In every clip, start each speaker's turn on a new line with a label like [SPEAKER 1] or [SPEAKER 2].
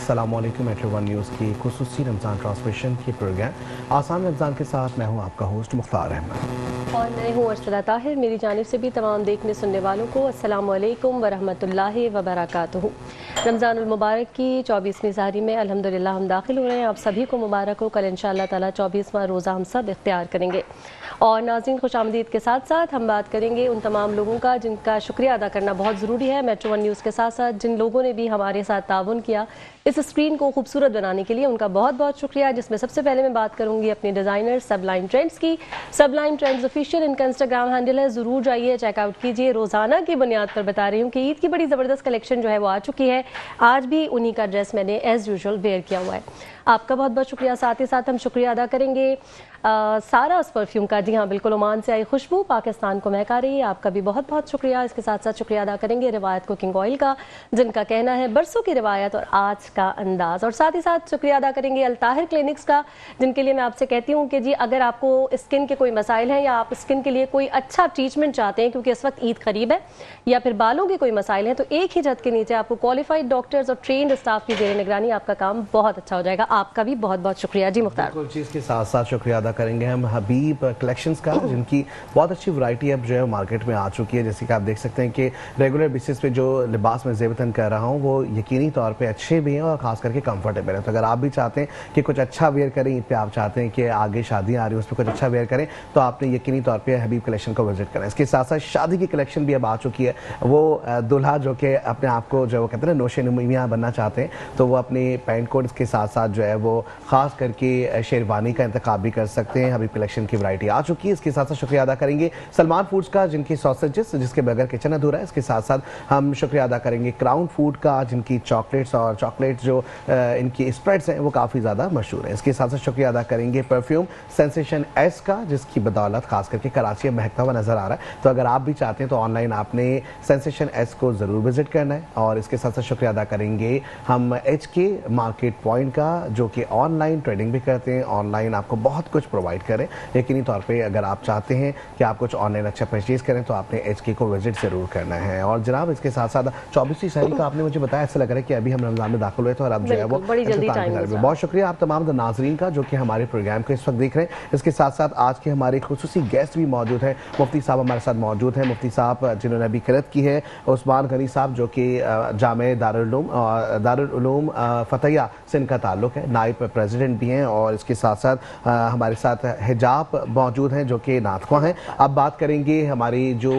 [SPEAKER 1] अस्सलामुअलैकुम everyone news की खुसूसी Ramzan transmission की प्रोग्राम आसान रमज़ान के साथ मैं हूं आपका होस्ट मुख्तार अहमद
[SPEAKER 2] और मैं हूं अर्सला ताहिर। मेरी जानिब से भी तमाम देखने सुनने वालों को अस्सलामुअलैकुम वरहमतुल्लाहि वबरकातुहू। रमज़ानुल मुबारक की 24वीं सारी में अल्हम्दुलिल्लाह हम दाखिल हो रहे हैं। आप सभी को मुबारक हो। कल इंशाअल्लाह ताला 24वां रोज़ा हम सब इख्तियार करेंगे। और नाज़रीन, खुशामदीद के साथ साथ हम बात करेंगे उन तमाम लोगों का जिनका शुक्रिया अदा करना बहुत ज़रूरी है। मेट्रो वन न्यूज़ के साथ साथ जिन लोगों ने भी हमारे साथ ताउन किया इस स्क्रीन को खूबसूरत बनाने के लिए, उनका बहुत बहुत शुक्रिया। जिसमें सबसे पहले मैं बात करूंगी अपने डिज़ाइनर सबलाइन ट्रेंड्स की। सबलाइन ट्रेंड्स ऑफिशियल इनका इंस्टाग्राम हैंडल है, ज़रूर जाइए चेकआउट कीजिए। रोज़ाना की बुनियाद पर बता रही हूँ कि ईद की बड़ी ज़बरदस्त कलेक्शन जो है वो आ चुकी है। आज भी उन्हीं का ड्रेस मैंने एज़ यूजुअल वेयर किया हुआ है। आपका बहुत बहुत शुक्रिया। साथ ही साथ हम शुक्रिया अदा करेंगे सारास परफ्यूम का। जी हाँ, बिल्कुल ओमान से आई खुशबू पाकिस्तान को महका रही है। आपका भी बहुत बहुत शुक्रिया। इसके साथ साथ शुक्रिया अदा करेंगे रिवायत कुकिंग ऑयल का, जिनका कहना है बरसों की रिवायत और आज का अंदाज। और साथ ही साथ शुक्रिया अदा करेंगे अल्ताहिर क्लिनिक्स का, जिनके लिए मैं आपसे कहती हूँ कि जी अगर आपको स्किन के कोई मसाइल हैं या आप स्किन के लिए कोई अच्छा ट्रीटमेंट चाहते हैं, क्योंकि इस वक्त ईद करीब है, या फिर बालों के कोई मसाइल हैं, तो एक ही छत के नीचे आपको क्वालिफाइड डॉक्टर्स और ट्रेंड स्टाफ की जेर निगरानी आपका काम बहुत अच्छा हो जाएगा। आपका भी बहुत बहुत शुक्रिया। जी मुख्तार।
[SPEAKER 1] बिल्कुल, चीज़ के साथ साथ शुक्रिया अदा करेंगे हम हबीब कलेक्शंस का, जिनकी बहुत अच्छी वैरायटी अब जो है मार्केट में आ चुकी है। जैसे कि आप देख सकते हैं कि रेगुलर बेसिस पे जो लिबास मैं ज़ेबतन कर रहा हूँ वो यकीनी तौर पे अच्छे भी हैं और ख़ास करके कंफर्टेबल है। तो अगर आप भी चाहते हैं कि कुछ अच्छा वेयर करें, ईद पे आप चाहते हैं कि आगे शादियाँ आ रही हैं उस पर कुछ अच्छा वेयर करें, तो आपने यकीनी तौर पर हबीब कलेक्शन को विजिट करें। इसके साथ साथ शादी की कलेक्शन भी अब आ चुकी है। वो दुल्हा जो कि अपने आप को जो कहते हैं ना नौशे नुमियाँ बनना चाहते हैं, तो वो अपनी पैंट कोट के साथ साथ जो है वो ख़ास करके शेरवानी का इंतखाब भी कर सकते हैं। हबीब कलेक्शन की वैरायटी आ चुकी है। इसके साथ साथ शुक्रिया अदा करेंगे सलमान फूड्स का, जिनकी सॉसेजेस जिसके बगैर किचन अधूरा है। इसके साथ साथ हम शुक्रिया अदा करेंगे क्राउन फूड का, जिनकी चॉकलेट्स और चॉकलेट्स जो इनकी स्प्रेड्स हैं वो काफ़ी ज़्यादा मशहूर है। इसके साथ साथ शुक्रिया अदा करेंगे परफ्यूम सेंसेशन एस का, जिसकी बदौलत खास करके कराची में महकता हुआ नजर आ रहा है। तो अगर आप भी चाहते हैं तो ऑनलाइन आपने सेंसेशन एस को ज़रूर विजिट करना है। और इसके साथ साथ शुक्रिया अदा करेंगे हम HK मार्केट पॉइंट का, जो कि ऑनलाइन ट्रेडिंग भी करते हैं, ऑनलाइन आपको बहुत कुछ प्रोवाइड करें। यकीनी तौर पे अगर आप चाहते हैं कि आप कुछ ऑनलाइन अच्छा परचेज करें तो आपने HK को विजिट ज़रूर करना है। और जनाब इसके साथ साथ 24वीं सारी का आपने मुझे बताया, ऐसा लग रहा है कि अभी हम रमज़ान में दाखिल हुए थे और अब जो है वो बहुत शुक्रिया आप तमाम नाजरीन का जो कि हमारे प्रोग्राम को इस वक्त देख रहे हैं। इसके साथ साथ आज के हमारे खुसूसी गेस्ट भी मौजूद हैं। मुफ्ती साहब हमारे साथ मौजूद हैं। मुफ्ती साहब जिन्होंने अभी किरत की है, उस्मान गनी साहब जो कि जामे दारुल उलूम फतहिया से इनका ताल्लुक है, नाइब प्रेसिडेंट भी हैं। और इसके साथ साथ हमारे साथ हिजाब मौजूद हैं जो कि नातख्वा हैं। अब बात करेंगे हमारी जो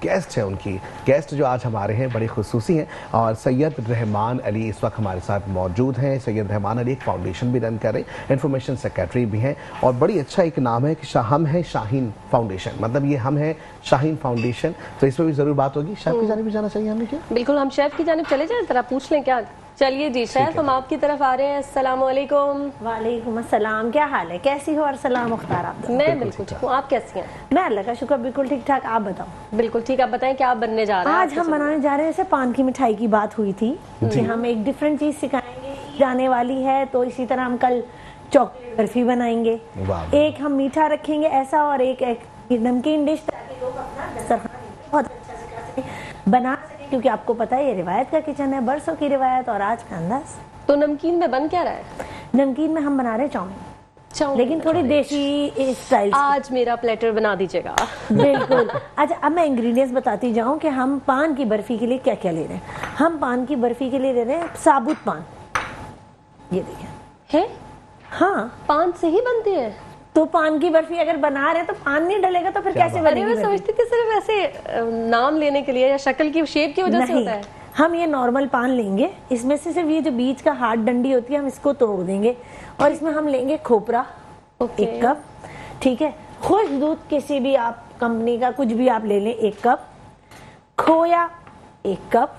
[SPEAKER 1] गेस्ट है उनकी। गेस्ट जो आज हमारे हैं बड़ी खुसूसी हैं और सैयद रहमान अली इस वक्त हमारे साथ मौजूद हैं। सैयद रहमान अली एक फाउंडेशन भी रन कर रहे हैं, इंफॉर्मेशन सेक्रेटरी भी हैं और बड़ी अच्छा एक नाम है कि हम है शाहीन फाउंडेशन, मतलब ये हम है शाहीन फाउंडेशन। तो इस पर भी जरूर बात होगी। शेफ की जानिब भी जाना चाहिए हमें क्या?
[SPEAKER 2] बिल्कुल, हम शेफ की जानिब चले जाएं, जरा पूछ लें क्या। चलिए जी शेफ, हम आपकी तरफ आ रहे हैं। अस्सलाम वालेकुम।
[SPEAKER 3] वालेकुम अस्सलाम, क्या हाल है, कैसी हो? और सलाम मुख्तार, आप
[SPEAKER 2] मैं बिल्कुल ठीक हूँ, आप कैसी हैं?
[SPEAKER 3] मैं अल्लाह का शुक्र बिल्कुल ठीक ठाक, आप बताओ।
[SPEAKER 2] बिल्कुल ठीक, आप बताएं क्या बनने जा रहा है?
[SPEAKER 3] आज हम बनाने जा रहे हैं, जैसे पान की मिठाई की बात हुई थी कि हम एक डिफरेंट चीज सिखाएंगे, जाने वाली है, तो इसी तरह हम कल चॉकलेट बर्फी बनाएंगे, एक हम मीठा रखेंगे ऐसा और एक नमकीन डिश, ताकि लोग अपना दस्तरखान बहुत अच्छा से बना सकें, क्योंकि आपको पता है ये रिवायत का किचन है, बरसों की रिवायत और आज का अंदाज।
[SPEAKER 2] तो नमकीन में बन क्या रहा है?
[SPEAKER 3] नमकीन में हम बना रहे चाउमीन, लेकिन थोड़ी देसी स्टाइल।
[SPEAKER 2] आज मेरा प्लेटर बना दीजिएगा।
[SPEAKER 3] बिल्कुल। अच्छा, अब मैं इंग्रेडिएंट्स बताती जाऊं कि हम पान की बर्फी के लिए क्या क्या ले रहे हैं। हम पान की बर्फी के लिए ले रहे हैं साबुत पान, ये देखिए
[SPEAKER 2] है।
[SPEAKER 3] हाँ,
[SPEAKER 2] पान से ही बनती है?
[SPEAKER 3] तो पान की बर्फी अगर बना रहे हैं तो पान नहीं डलेगा तो फिर कैसे बनेगी?
[SPEAKER 2] मैं समझती थी सिर्फ ऐसे नाम लेने के लिए या शक्ल की शेप की वजह से होता है।
[SPEAKER 3] हम ये नॉर्मल पान लेंगे, इसमें से सिर्फ ये जो बीच का हार्ड डंडी होती है हम इसको तोड़ देंगे और इसमें हम लेंगे खोपरा 1 कप, ठीक है। खुश दूध किसी भी आप कंपनी का कुछ भी आप ले लें 1 कप, खोया 1 कप,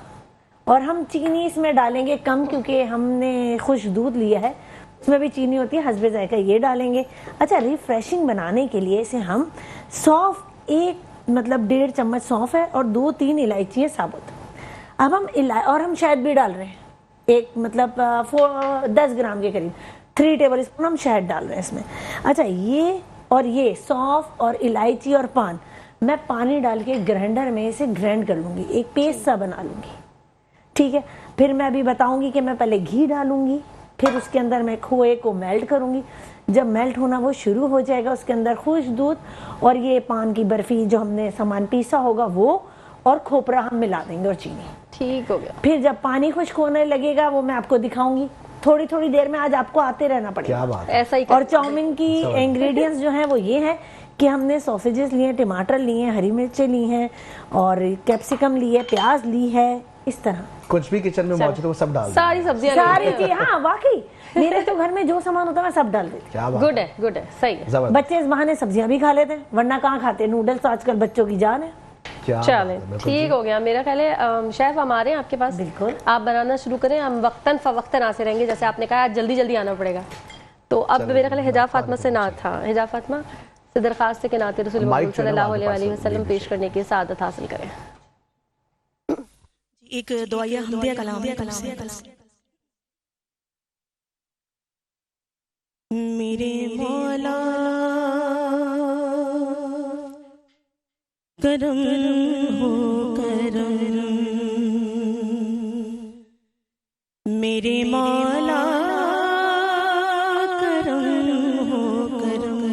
[SPEAKER 3] और हम चीनी इसमें डालेंगे कम, क्योंकि हमने खुश दूध लिया है, उसमें भी चीनी होती है, हस्बे जायका ये डालेंगे। अच्छा, रिफ्रेशिंग बनाने के लिए इसे हम सौंफ, 1 चम्मच सौंफ है और 2-3 इलायची है साबुत। अब हम और हम शहद भी डाल रहे हैं, 10 ग्राम के करीब, 3 टेबल स्पून हम शहद डाल रहे हैं इसमें। अच्छा, ये और ये सौंफ और इलायची और पान मैं पानी डाल के ग्राइंडर में इसे ग्राइंड कर लूंगी, एक पेस्ट सा बना लूंगी, ठीक है। फिर मैं अभी बताऊंगी कि मैं पहले घी डालूंगी, फिर उसके अंदर मैं खोए को मेल्ट करूंगी। जब मेल्ट होना वो शुरू हो जाएगा, उसके अंदर खुश दूध और ये पान की बर्फी जो हमने सामान पीसा होगा वो और खोपरा हम मिला देंगे और चीनी।
[SPEAKER 2] ठीक हो गया।
[SPEAKER 3] फिर जब पानी खुश्क होने लगेगा वो मैं आपको दिखाऊंगी थोड़ी थोड़ी देर में, आज आपको आते रहना पड़ेगा।
[SPEAKER 1] क्या बात है।
[SPEAKER 2] ऐसा ही।
[SPEAKER 3] और चाउमीन की इंग्रेडिएंट्स जो हैं वो ये हैं कि हमने सॉसेजेस लिए, टमाटर लिए, हरी मिर्चें ली हैं और कैप्सिकम ली है, प्याज ली है, इस तरह
[SPEAKER 1] कुछ भी किचन में मौजूद है वो सब डाल
[SPEAKER 2] सारी सब्जियां,
[SPEAKER 3] सारी चीज। हाँ वाकई, मेरे तो घर में जो सामान होता है मैं सब डाल देती हूँ।
[SPEAKER 2] गुड है, गुड है, सही है।
[SPEAKER 3] बच्चे इस बहाने सब्जियां भी खा लेते हैं, वरना कहाँ खाते। नूडल्स तो आजकल बच्चों की जान है।
[SPEAKER 2] चले, ठीक हो गया। मेरा ख्याल है शेफ हम आ रहे हैं आपके पास।
[SPEAKER 3] बिल्कुल,
[SPEAKER 2] आप बनाना शुरू करें, हम वक्तन फवक्तन आते रहेंगे। जैसे आपने कहा जल्दी जल्दी आना पड़ेगा, तो अब मेरा ख्याल है हिजाब फातिमा से नात था, हिजाब फातिमा से दरखास्त है कि नात रसूल सल्लल्लाहु अलैहि वसल्लम पेश करने की सआदत हासिल करें।
[SPEAKER 4] एक दुआया हमदिया कलाम मेरे मौला करम हो करम, मेरे मौला करम हो करम,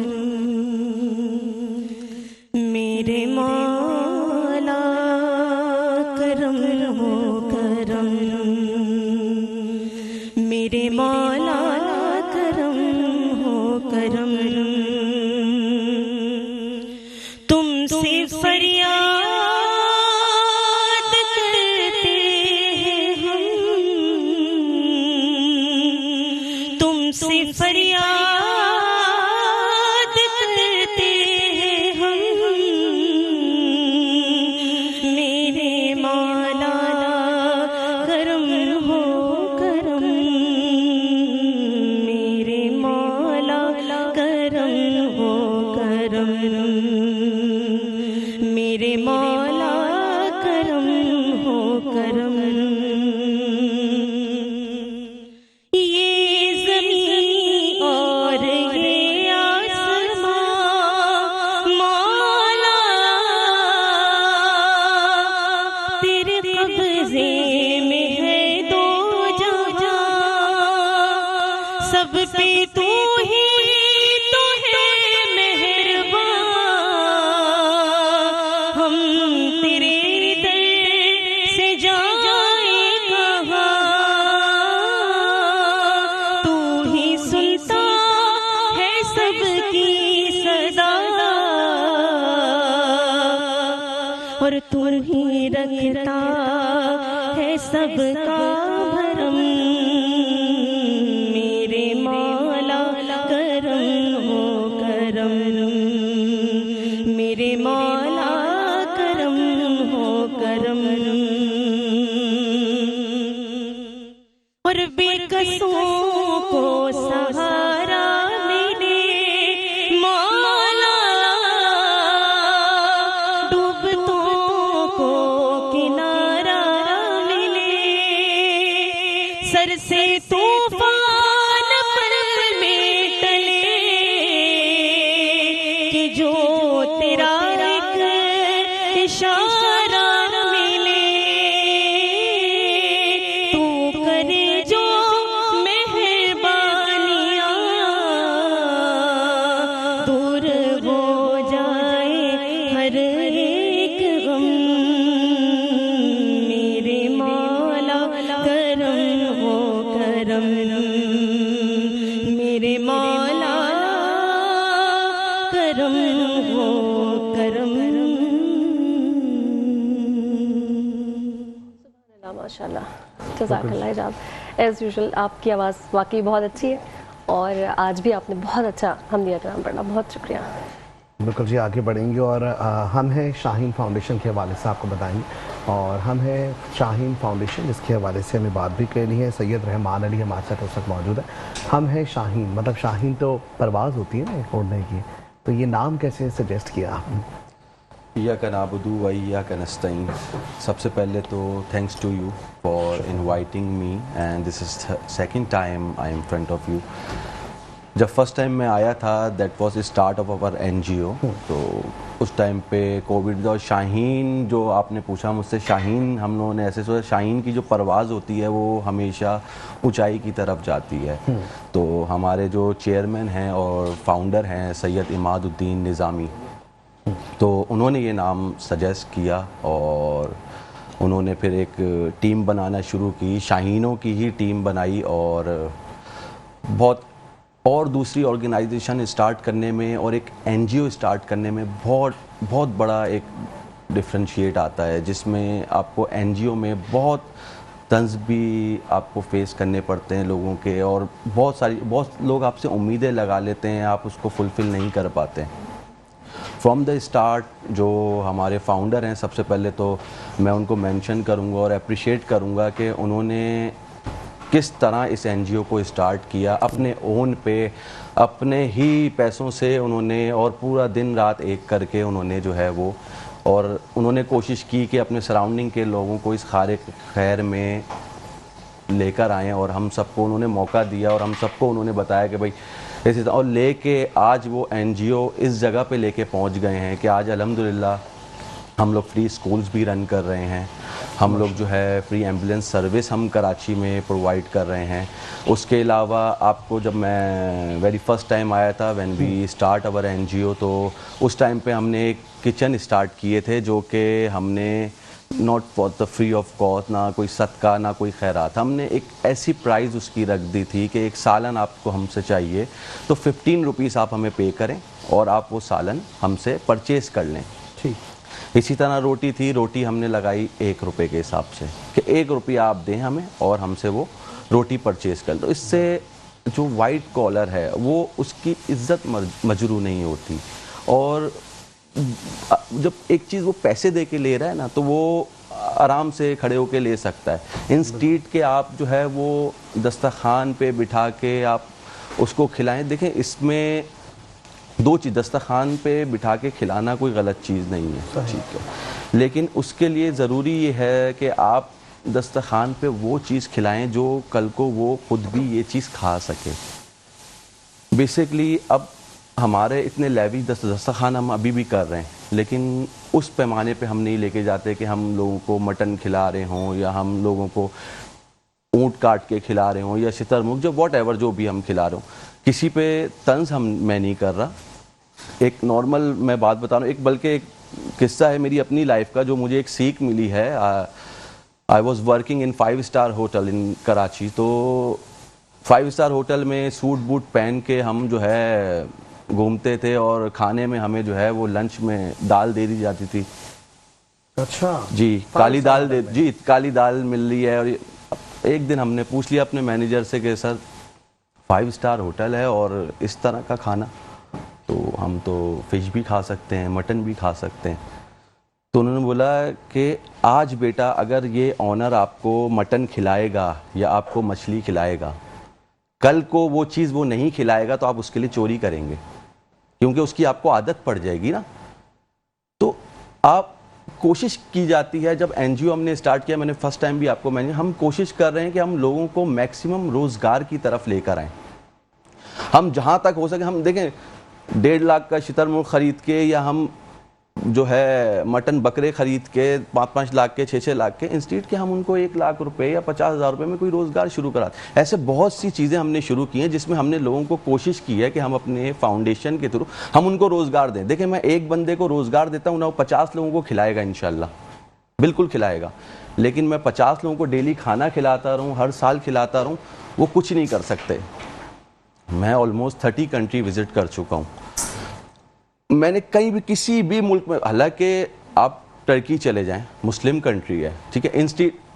[SPEAKER 4] मेरे मौला करम हो करम, मेरे मौला करम हो करम, तुमसे फरियाद करते हैं हम, तुमसे फरियाद करते हैं हम, मेरे मौला करम हो करम, मेरे मौला करम हो करम, मेरे मौला करम हो करम। ये ज़मीन और ये आसमां मौला तेरे कब्ज़े में है दो जहां, सब पे तू ही तो है मेहरबान, हम तेरे दर से जाए कहाँ, तू ही सुनता है सब ही रखता है सबका भरम, मेरे मौला करम हो करम, मेरे मौला करम हो करम। और बेकसों को सहारा मिले मौला, डूबतों को किनारा मिले, सर से तूफान पल में टले, कि जो तेरा एक इशारा मिले, तू करे जो मेहरबानियाँ, दूर हो जाए हर एक गम, मेरे मौला करम हो करम, मेरे मौला करम हो करम।
[SPEAKER 2] माशाल्लाह, जज़ाकल्लाह इजाब। एज़ यूजुअल आपकी आवाज़ वाकई बहुत अच्छी है और आज भी आपने बहुत अच्छा हमदिया कलाम पढ़ा, बहुत शुक्रिया।
[SPEAKER 1] बिल्कुल जी, आगे बढ़ेंगे और हम हैं शाहीन फाउंडेशन के हवाले से आपको बताएंगे। और हम हैं शाहीन फाउंडेशन जिसके हवाले से हमें बात भी करनी है। सैयद रहमान अली हमारे साथ उस वक्त मौजूद है। हम हैं शाहीन, मतलब शाहीन तो परवाज़ होती है ना उड़ने की, तो ये नाम कैसे सजेस्ट किया आपने?
[SPEAKER 5] इय्याका नअबुदु व इय्याका नस्तईन। सबसे पहले तो thanks to you for inviting me and this is second time I am front of you. जब फर्स्ट टाइम मैं आया था that was start of our NGO, तो उस टाइम पे कोविड और शाहीन जो आपने पूछा मुझसे, शाहीन हम लोगों ने ऐसे सोचा शाहीन की जो परवाज़ होती है वो हमेशा ऊंचाई की तरफ जाती है। तो हमारे जो चेयरमैन हैं और फाउंडर हैं सैयद इमादुद्दीन निज़ामी, तो उन्होंने ये नाम सजेस्ट किया और उन्होंने फिर एक टीम बनाना शुरू की, शाहीनों की ही टीम बनाई और बहुत और दूसरी ऑर्गेनाइजेशन स्टार्ट करने में और एक एनजीओ स्टार्ट करने में बहुत बड़ा एक डिफरेंशिएट आता है, जिसमें आपको एनजीओ में बहुत तंज भी आपको फेस करने पड़ते हैं लोगों के, और बहुत लोग आपसे उम्मीदें लगा लेते हैं, आप उसको फुलफ़िल नहीं कर पाते हैं। फ्रॉम द स्टार्ट जो हमारे फाउंडर हैं, सबसे पहले तो मैं उनको मेंशन करूंगा और अप्रिशिएट करूंगा कि उन्होंने किस तरह इस एनजीओ को स्टार्ट किया, अपने ओन पे अपने ही पैसों से उन्होंने, और पूरा दिन रात एक करके उन्होंने जो है वो, और उन्होंने कोशिश की कि अपने सराउंडिंग के लोगों को इस खारे खैर में लेकर आएँ, और हम सबको उन्होंने मौका दिया और हम सबको उन्होंने बताया कि भाई ऐसे, और लेके आज वो एनजीओ इस जगह पे लेके पहुंच गए हैं कि आज अल्हम्दुलिल्लाह हम लोग फ्री स्कूल्स भी रन कर रहे हैं, हम लोग जो है फ्री एम्बुलेंस सर्विस हम कराची में प्रोवाइड कर रहे हैं। उसके अलावा आपको, जब मैं वेरी फर्स्ट टाइम आया था when we start our NGO, तो उस टाइम पे हमने एक किचन स्टार्ट किए थे जो कि हमने not for the free of cost, ना कोई सदका ना कोई खैरात, हमने एक ऐसी प्राइस उसकी रख दी थी कि एक सालन आपको हमसे चाहिए तो 15 रुपीज़ आप हमें पे करें और आप वो सालन हमसे परचेज़ कर लें।
[SPEAKER 1] ठीक
[SPEAKER 5] इसी तरह रोटी थी, रोटी हमने लगाई 1 रुपये के हिसाब से कि 1 रुपया आप दें हमें और हमसे वो रोटी परचेज़ कर लो। इससे जो वाइट कॉलर है वो उसकी इज्जत मजरू नहीं होती, और जब एक चीज़ वो पैसे दे के ले रहा है ना, तो वो आराम से खड़े होके ले सकता है। इन स्ट्रीट के आप जो है वो दस्तरखान पे बिठा के आप उसको खिलाएं। देखें, इसमें दो चीज़, दस्तरखान पे बिठा के खिलाना कोई गलत चीज़ नहीं है, ठीक है, लेकिन उसके लिए ज़रूरी ये है कि आप दस्तरखान पे वो चीज़ खिलाएं जो कल को वो खुद भी ये चीज़ खा सके। बेसिकली अब हमारे इतने लेवी दस्तरखान हम अभी भी कर रहे हैं, लेकिन उस पैमाने पे हम नहीं लेके जाते कि हम लोगों को मटन खिला रहे हों या हम लोगों को ऊँट काट के खिला रहे हों या शितरमुर्ग, जो वॉट एवर जो भी हम खिला रहे हों, किसी पे तंज मैं नहीं कर रहा। एक नॉर्मल मैं बात बता रहा हूँ, एक बल्कि एक किस्सा है मेरी अपनी लाइफ का जो मुझे एक सीख मिली है। I was working in 5 star hotel in Karachi, तो 5 स्टार होटल में सूट बूट पहन के हम जो है घूमते थे और खाने में हमें जो है वो लंच में दाल दे दी जाती थी।
[SPEAKER 1] अच्छा
[SPEAKER 5] जी, काली दाल जी काली दाल मिल रही है। और एक दिन हमने पूछ लिया अपने मैनेजर से कि सर 5 स्टार होटल है और इस तरह का खाना, तो हम तो फिश भी खा सकते हैं, मटन भी खा सकते हैं। तो उन्होंने बोला कि आज बेटा अगर ये ऑनर आपको मटन खिलाएगा या आपको मछली खिलाएगा, कल को वो चीज़ वो नहीं खिलाएगा तो आप उसके लिए चोरी करेंगे, क्योंकि उसकी आपको आदत पड़ जाएगी ना। तो आप कोशिश की जाती है, जब एनजीओ हमने स्टार्ट किया, मैंने फर्स्ट टाइम भी आपको हम कोशिश कर रहे हैं कि हम लोगों को मैक्सिमम रोजगार की तरफ लेकर आएं। हम जहां तक हो सके, हम देखें 1.5 लाख का शुतुरमुर्ग खरीद के या हम जो है मटन बकरे खरीद के 5-5 लाख के 6-6 लाख के, इंस्टीट्यूट के हम उनको 1 लाख रुपए या 50,000 रुपए में कोई रोजगार शुरू कराते। ऐसे बहुत सी चीज़ें हमने शुरू की हैं जिसमें हमने लोगों को कोशिश की है कि हम अपने फाउंडेशन के थ्रू हम उनको रोजगार दें। देखिए मैं एक बंदे को रोजगार देता हूँ ना, वो 50 लोगों को खिलाएगा, इंशाल्लाह बिल्कुल खिलाएगा। लेकिन मैं 50 लोगों को डेली खाना खिलाता रहूँ, हर साल खिलाता रहूँ, वो कुछ नहीं कर सकते। मैं ऑलमोस्ट 30 कंट्री विजिट कर चुका हूँ। मैंने कहीं भी किसी भी मुल्क में, हालांकि आप टर्की चले जाएं, मुस्लिम कंट्री है, ठीक है,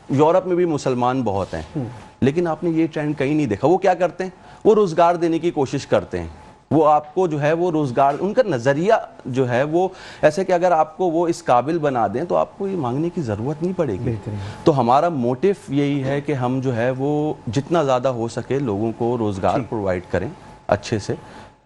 [SPEAKER 5] यूरोप में भी मुसलमान बहुत हैं, लेकिन आपने ये ट्रेंड कहीं नहीं देखा। वो क्या करते हैं, वो रोजगार देने की कोशिश करते हैं। वो आपको जो है वो रोजगार, उनका नजरिया जो है वो ऐसे कि अगर आपको वो इस काबिल बना दें तो आपको ये मांगने की जरूरत नहीं पड़ेगी। तो हमारा मोटिव यही है कि हम जो है वो जितना ज्यादा हो सके लोगों को रोजगार प्रोवाइड करें अच्छे से,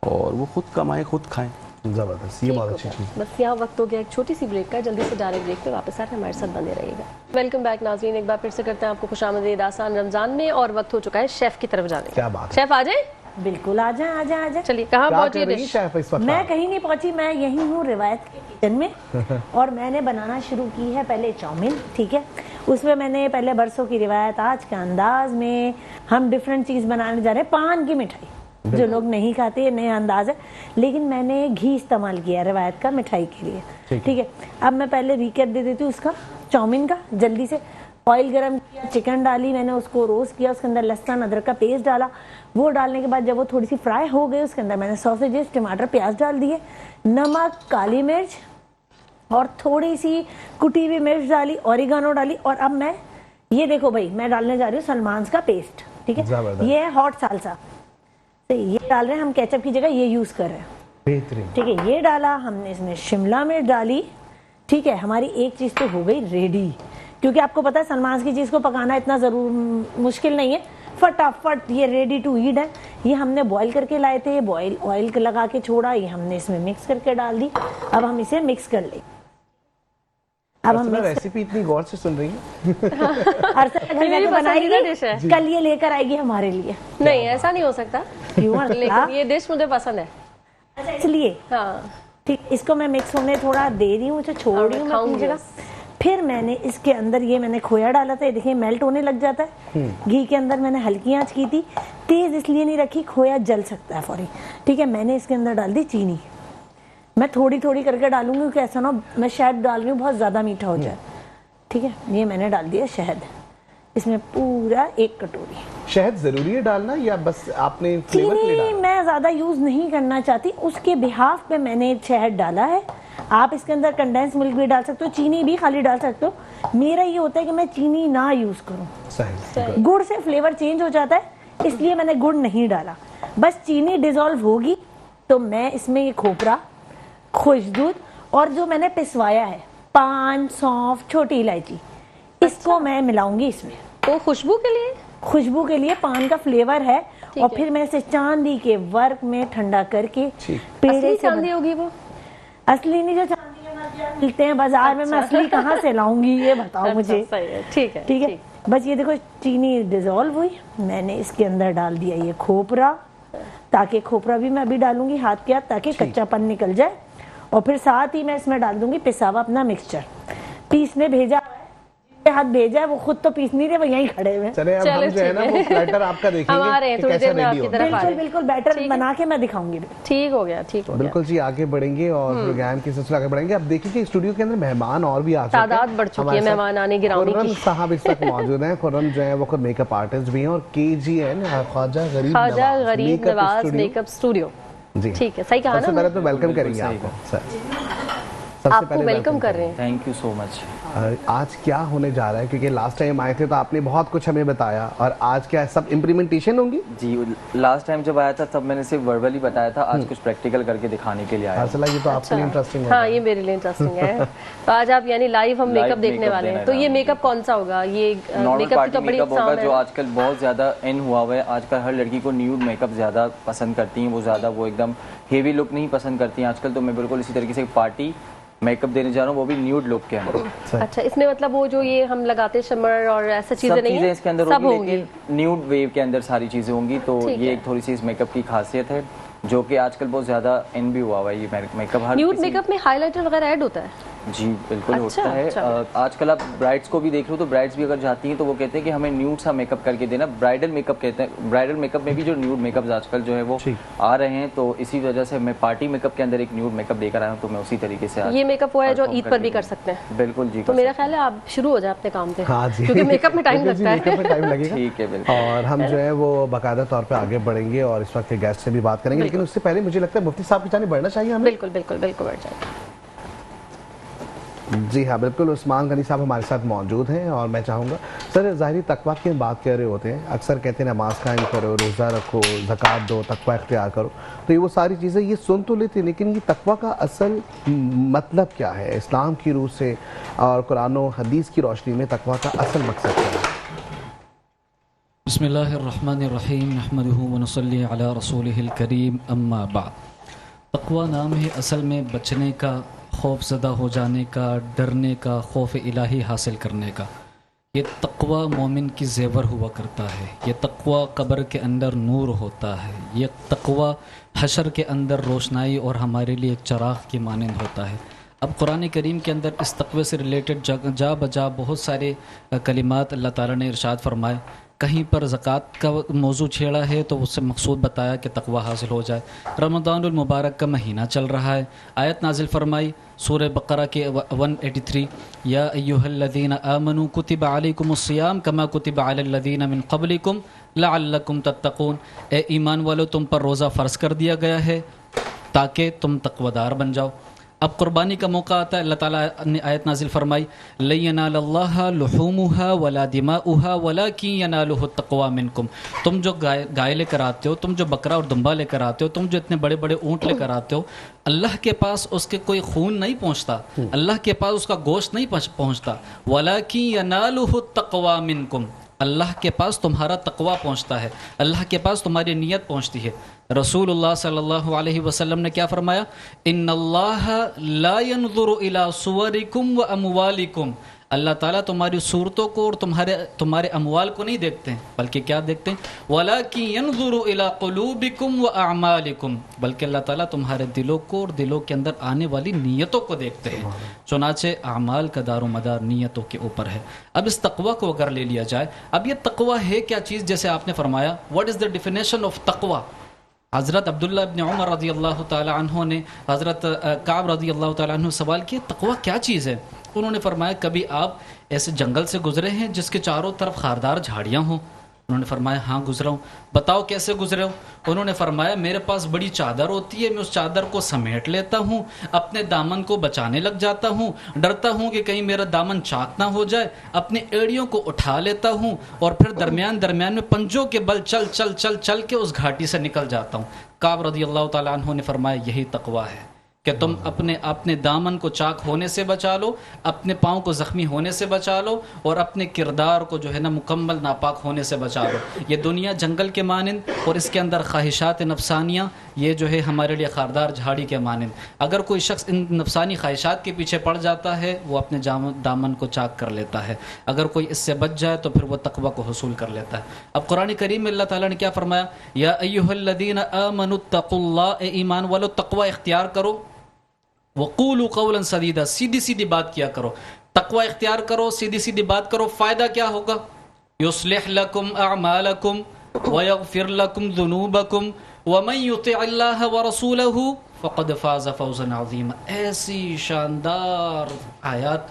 [SPEAKER 5] और वो खुद कमाएं खुद खाएं।
[SPEAKER 1] जबरदस्त, ये बहुत अच्छी चीज़।
[SPEAKER 2] बस यहाँ वक्त हो गया एक छोटी सी ब्रेक का, जल्दी से डायरेक्ट ब्रेक पे वापस आकर हमारे साथ बने रहिएगा। वेलकम बैक नाज़रीन, एक बार फिर से करते हैं आपको खुशामदीद आसान रमजान में, और वक्त हो चुका है शेफ की तरफ जाने।
[SPEAKER 1] क्या बात है,
[SPEAKER 2] शेफ आ जाए।
[SPEAKER 3] बिल्कुल आ जाए आ जाए आ जाए।
[SPEAKER 2] चलिए कहाँ पहुंची डिश?
[SPEAKER 3] मैं कहीं नहीं पहुंची, मैं यही हूँ रिवायत के किचन में। और मैंने बनाना शुरू की है पहले चाउमीन, ठीक है। उसमें मैंने पहले बरसों की रिवायत, आज के अंदाज में हम डिफरेंट चीज बनाने जा रहे हैं। पान की मिठाई, जो लोग नहीं खाते, नए अंदाज है, लेकिन मैंने घी इस्तेमाल किया रिवायत का मिठाई के लिए, ठीक है। अब मैं पहले रिकेप दे देती हूँ उसका, चाउमीन का। जल्दी से ऑयल गरम किया, चिकन डाली, मैंने उसको रोस्ट किया, उसके अंदर लहसुन अदरक का पेस्ट डाला। वो डालने के बाद जब वो थोड़ी सी फ्राई हो गई, उसके अंदर मैंने सॉसेजेस, टमाटर, प्याज डाल दिए, नमक, काली मिर्च और थोड़ी सी कुटी हुई मिर्च डाली, ऑरिगानो डाली। और अब मैं ये देखो भाई, मैं डालने जा रही हूँ सलमान्स का पेस्ट, ठीक है। ये है हॉट सालसा, ये डाल रहे हैं हम, केचप की जगह ये यूज कर रहे हैं, बेहतरीन, ठीक है। ये डाला हमने, इसमें शिमला मिर्च डाली, ठीक है। हमारी एक चीज तो हो गई रेडी, क्योंकि आपको पता है सलमान की चीज को पकाना इतना जरूर मुश्किल नहीं है, फटाफट ये रेडी टू ईट है। ये हमने बॉईल करके लाए थे, बॉईल ऑयल लगा के छोड़ा, ये हमने इसमें मिक्स करके डाल दी। अब हम इसे मिक्स कर लेंगे।
[SPEAKER 1] अब हम रेसिपी इतनी गौर से सुन रही
[SPEAKER 2] है,
[SPEAKER 3] बनाएगी, कल ये लेकर आएगी हमारे लिए।
[SPEAKER 2] नहीं ऐसा नहीं हो सकता, लेकिन ये डिश मुझे पसंद है।
[SPEAKER 3] अच्छा इसलिए, हाँ ठीक। इसको मैं मिक्स होने थोड़ा दे रही हूँ, उसे छोड़ रही हूँ मैं अपनी जगह। फिर मैंने इसके अंदर ये मैंने खोया डाला था, ये देखिए मेल्ट होने लग जाता है। घी के अंदर मैंने हल्की आंच की थी, तेज इसलिए नहीं रखी, खोया जल सकता है फौरी, ठीक है। मैंने इसके अंदर डाल दी चीनी, मैं थोड़ी थोड़ी करके डालूंगी, क्योंकि ऐसा ना मैं शहद डाल रही हूँ बहुत ज्यादा मीठा हो जाए, ठीक है। ये मैंने डाल दिया शहद, इसमें पूरा 1 कटोरी।
[SPEAKER 1] शहद जरूरी है डालना या बस आपने फ्लेवर के लिए डाला?
[SPEAKER 3] मैं ज्यादा यूज नहीं करना चाहती, उसके बिहाफ पे मैंने शहद डाला है। आप इसके अंदर कंडेंस मिल्क भी डाल सकते हो, चीनी भी खाली डाल सकते हो। मेरा ये होता है कि मैं चीनी ना यूज करूं, सही। गुड़ से फ्लेवर चेंज हो जाता है, इसलिए मैंने गुड़ नहीं डाला। बस चीनी डिजोल्व होगी तो मैं इसमें ये खोपरा, खुशबूद और जो मैंने पिसवाया है पान, सौंफ, छोटी इलायची, इसको मैं मिलाऊंगी इसमें।
[SPEAKER 2] तो खुशबू के लिए,
[SPEAKER 3] खुशबू के लिए पान का फ्लेवर है। और फिर मैं इसे चांदी के वर्क में ठंडा करके,
[SPEAKER 2] पेड़े से चांदी होगी वो,
[SPEAKER 3] असली नहीं, जो चांदी के मिलते हैं बाजार में, मैं असली कहाँ से लाऊंगी ये बताओ मुझे।
[SPEAKER 2] ठीक है,
[SPEAKER 3] ठीक है। बस ये देखो चीनी डिजोल्व हुई, मैंने इसके अंदर डाल दिया ये खोपरा, ताकि खोपरा भी मैं अभी डालूंगी हाथ के हाथ, ताकि कच्चापन निकल जाए। और फिर साथ ही मैं इसमें डाल दूंगी पिसा हुआ अपना मिक्सचर। पीसने भेजा, हाथ भेजा है, वो खुद तो पीस नहीं रहे, वो यहीं खड़े हुए।
[SPEAKER 1] चले अब हम जो है ना वो प्लेटर आपका देखेंगे कि कैसा रेडी हो।
[SPEAKER 3] बिल्कुल बिल्कुल, बैटर बना के मैं दिखाऊंगी।
[SPEAKER 2] ठीक हो गया, ठीक हो गया।
[SPEAKER 1] बिल्कुल जी, आगे बढ़ेंगे और प्रोग्राम के सिलसिले आगे बढ़ेंगे। अब देखिए कि स्टूडियो के अंदर मेहमान और भी आ चुके हैं,
[SPEAKER 2] तादाद बढ़ चुकी है मेहमान आने गिराने की।
[SPEAKER 1] खुर्रम साहब इस वक्त मौजूद हैं। खुर्रम जो है वो खुद मेकअप आर्टिस्ट भी हैं और KGN ख्वाजा गरीब नवाज
[SPEAKER 2] मेकअप स्टूडियो जी, ठीक है, सही कहा ना।
[SPEAKER 1] सबसे पहले तो वेलकम करेंगे आपको सर।
[SPEAKER 2] आपको वेलकम कर रहे हैं।
[SPEAKER 6] Thank you so much.
[SPEAKER 1] आज क्या होने जा रहा है, क्योंकि लास्ट टाइम आए थे तो आपने बहुत कुछ हमें बताया, और आज क्या सब इम्प्लीमेंटेशन होंगी?
[SPEAKER 6] जी, लास्ट टाइम जब आया था तब मैंने सिर्फ वर्बली बताया था, आज कुछ प्रैक्टिकल करके दिखाने के लिए आया।
[SPEAKER 1] ये तो आपके लिए इंटरेस्टिंग
[SPEAKER 2] हाँ, ये मेरे लिए इंटरेस्टिंग है। तो आज आप यानी लाइव हम मेकअप देखने वाले हैं। तो ये मेकअप कौन सा होगा? ये मेकअप की तो बड़ी
[SPEAKER 6] होगा
[SPEAKER 2] अक़साम
[SPEAKER 6] जो
[SPEAKER 2] है।
[SPEAKER 6] आजकल बहुत ज्यादा इन हुआ हुआ है। आजकल हर लड़की को न्यूड मेकअप ज्यादा पसंद करती हैं, वो ज्यादा वो एकदम हेवी लुक नहीं पसंद करती हैं आजकल। तो मैं बिल्कुल इसी तरीके से पार्टी मेकअप देने जा रहा हूँ, वो भी न्यूड लुक के अंदर।
[SPEAKER 2] अच्छा, इसमें मतलब वो जो ये हम लगाते शिमर और ऐसा चीजें नहीं है,
[SPEAKER 6] इसके अंदर
[SPEAKER 2] सब
[SPEAKER 6] होंगी, लेकिन न्यूड वेव के अंदर सारी चीजें होंगी। तो ये एक थोड़ी सी इस मेकअप की खासियत है, जो कि आजकल बहुत ज्यादा इन भी हुआ हुआ है। ये मेकअप हर
[SPEAKER 2] न्यूड मेकअप में हाइलाइटर वगैरह ऐड होता है?
[SPEAKER 6] जी बिल्कुल होता है। आजकल आप ब्राइड्स को भी देख रहे हो, तो ब्राइड्स भी अगर जाती हैं तो वो कहते हैं कि हमें न्यूड सा मेकअप करके देना। ब्राइडल मेकअप कहते हैं, ब्राइडल मेकअप में भी जो न्यूड मेकअप आजकल जो है वो आ रहे हैं। तो इसी वजह से मैं पार्टी मेकअप के अंदर एक न्यूड मेकअप देकर आया हूँ। तो मैं उसी तरीके से
[SPEAKER 2] ये मेकअप वो है जो ईद पर भी कर सकते हैं?
[SPEAKER 6] बिल्कुल जी।
[SPEAKER 2] तो मेरा ख्याल है आप शुरू हो जाए अपने काम पे।
[SPEAKER 1] हाँ जी,
[SPEAKER 2] क्योंकि मेकअप में टाइम लगता है।
[SPEAKER 6] ठीक है, बिल्कुल।
[SPEAKER 1] और हम जो है वो बाकायदा तौर पे आगे बढ़ेंगे और इस वक्त के गेस्ट से भी बात करेंगे, लेकिन उससे पहले मुझे लगता है मुफ्ती साहब की जानिब बढ़ना चाहिए हमें।
[SPEAKER 2] बिल्कुल बिल्कुल बिल्कुल बढ़ जाए।
[SPEAKER 1] जी हाँ, बिल्कुल। उस्मान गनी साहब हमारे साथ मौजूद हैं और मैं चाहूँगा सर, ज़ाहिरी तकवा की हम बात कर रहे होते हैं, अक्सर कहते हैं नमाज कायम करो, रोज़ा रखो, ज़कात दो, तकवा इख्तियार करो। तो ये वो सारी चीज़ें ये सुन तो लेते हैं, लेकिन ये तकवा का असल मतलब क्या है इस्लाम की रूह से और कुरान और हदीस की रोशनी में तकवा का असल मकसद क्या है?
[SPEAKER 7] बिस्मिल्लाहिर्रहमानिर्रहीम, नहमदुहु व नसल्ली अला रसूलिहिल करीम, अम्मा बाद। तकवा नाम है असल में बचने का, खौफ ज़दा हो जाने का, डरने का, खौफ इलाही हासिल करने का। ये तकवा मोमिन की ज़ेवर हुआ करता है। ये तकवा कब्र के अंदर नूर होता है। ये तकवा हशर के अंदर रोशनाई और हमारे लिए एक चराग की मानंद होता है। अब कुरान करीम के अंदर इस तकवे से रिलेटेड जा बजा बहुत सारे कलिमात अल्लाह ताला ने इरशाद फरमाए। कहीं पर ज़कात का मौजू छेड़ा है तो उससे मकसूद बताया कि तकवा हासिल हो जाए। रमज़ानुल मुबारक का महीना चल रहा है, आयत नाजिल फरमाई सूरह बकरा के 183, या अय्युहल्लज़ीना आमनू कुतिबा अलैकुमुस्सियाम कमा कुतिबा अलल्लज़ीना मिन क़ब्लिकुम लअल्लकुम तत्तक़ून। ए ईमान वालों, तुम पर रोज़ा फ़र्ज़ कर दिया गया है ताकि तुम तकवादार बन जाओ। अब कुर्बानी का मौका आता है, अल्लाह ताला ने आयत नाजिल फरमाई, लन यनालल्लाह लुहूमुहा वला दिमाउहा वलाकिन यनालुहु तक़वा मिनकुम। तुम जो गाय लेकर आते हो, तुम जो बकरा और दुम्बा लेकर आते हो, तुम जो इतने बड़े बड़े ऊँट लेकर आते हो, अल्लाह के पास उसके कोई खून नहीं पहुँचता, अल्लाह के पास उसका गोश्त नहीं पहुँचता। वलाकिन यनालुहु तक़वा मिनकुम, अल्लाह के पास तुम्हारा तकवा पहुँचता है, अल्लाह के पास तुम्हारी नीयत पहुँचती है। रसूलुल्लाह सल्लल्लाहु अलैहि वसल्लम ने क्या फरमाया, इन्नल्लाह ला यंज़ुरु इला सुवरिकुम व अमवालिकुम। अल्लाह ताला तुम्हारी सूरतों को और तुम्हारे अमवाल को नहीं देखते हैं, बल्कि क्या देखते हैं, वलाकिन यंज़ुरु इला क़ुलूबिकुम व अअमालिकुम, बल्कि अल्लाह ताला तुम्हारे दिलों को और दिलों के अंदर आने वाली नीयतों को देखते हैं। चुनाचे अमाल का दारोमदार नीयतों के ऊपर है। अब इस तकवा को अगर ले लिया जाए, अब ये तकवा है क्या चीज़? जैसे आपने फरमाया, what is the definition of तकवा। हज़रत अब्दुल्ला इब्न उमर रज़ी अल्लाह ताला अन्हु ने हज़रत काब रज़ी अल्लाह ताला अन्हु सवाल किया, तकवा क्या चीज़ है? उन्होंने फरमाया, कभी आप ऐसे जंगल से गुजरे हैं जिसके चारों तरफ खारदार झाड़ियाँ हों? उन्होंने फरमाया, हाँ गुजरा हूँ। बताओ कैसे गुजरे हो? उन्होंने फरमाया, मेरे पास बड़ी चादर होती है, मैं उस चादर को समेट लेता हूँ, अपने दामन को बचाने लग जाता हूँ, डरता हूँ कि कहीं मेरा दामन चाक ना हो जाए, अपनी एड़ियों को उठा लेता हूँ और फिर दरमियान दरमियान में पंजों के बल चल चल चल चल के उस घाटी से निकल जाता हूँ। काब रज़ी अल्लाह ताला अन्हु ने फरमाया, यही तकवा है कि तुम अपने दामन को चाक होने से बचा लो, अपने पाँव को ज़ख्मी होने से बचा लो और अपने किरदार को जो है ना मुकम्मल नापाक होने से बचा लो। ये दुनिया जंगल के मानिंद और इसके अंदर ख्वाहिशात नफसानियाँ, ये जो है हमारे लिए खारदार झाड़ी के मानिंद। अगर कोई शख्स इन नफसानी ख्वाहिशात के पीछे पड़ जाता है, वो अपने दामन को चाक कर लेता है। अगर कोई इससे बच जाए तो फिर वो तकवा को हसूल कर लेता है। अब कुरान करीम में अल्लाह ताला ने क्या फरमाया, या अय्युहल्लज़ीना आमनुत्तक़ुल्लाह, ए ईमान वालो तकवा इख्तियार करो, वक़ूलू क़ौलन सदीदा, सीधी सीधी बात किया करो। तकवा इख्तियार करो, सीधी सीधी बात करो। फ़ायदा क्या होगा? युस्लिह लकुम अअमालकुम व यग़फिर लकुम ज़ुनूबकुम व मन युतिअल्लाह व रसूलहु फ़क़द फ़ाज़ फ़ौज़न अज़ीमा। ऐसी शानदार आयत।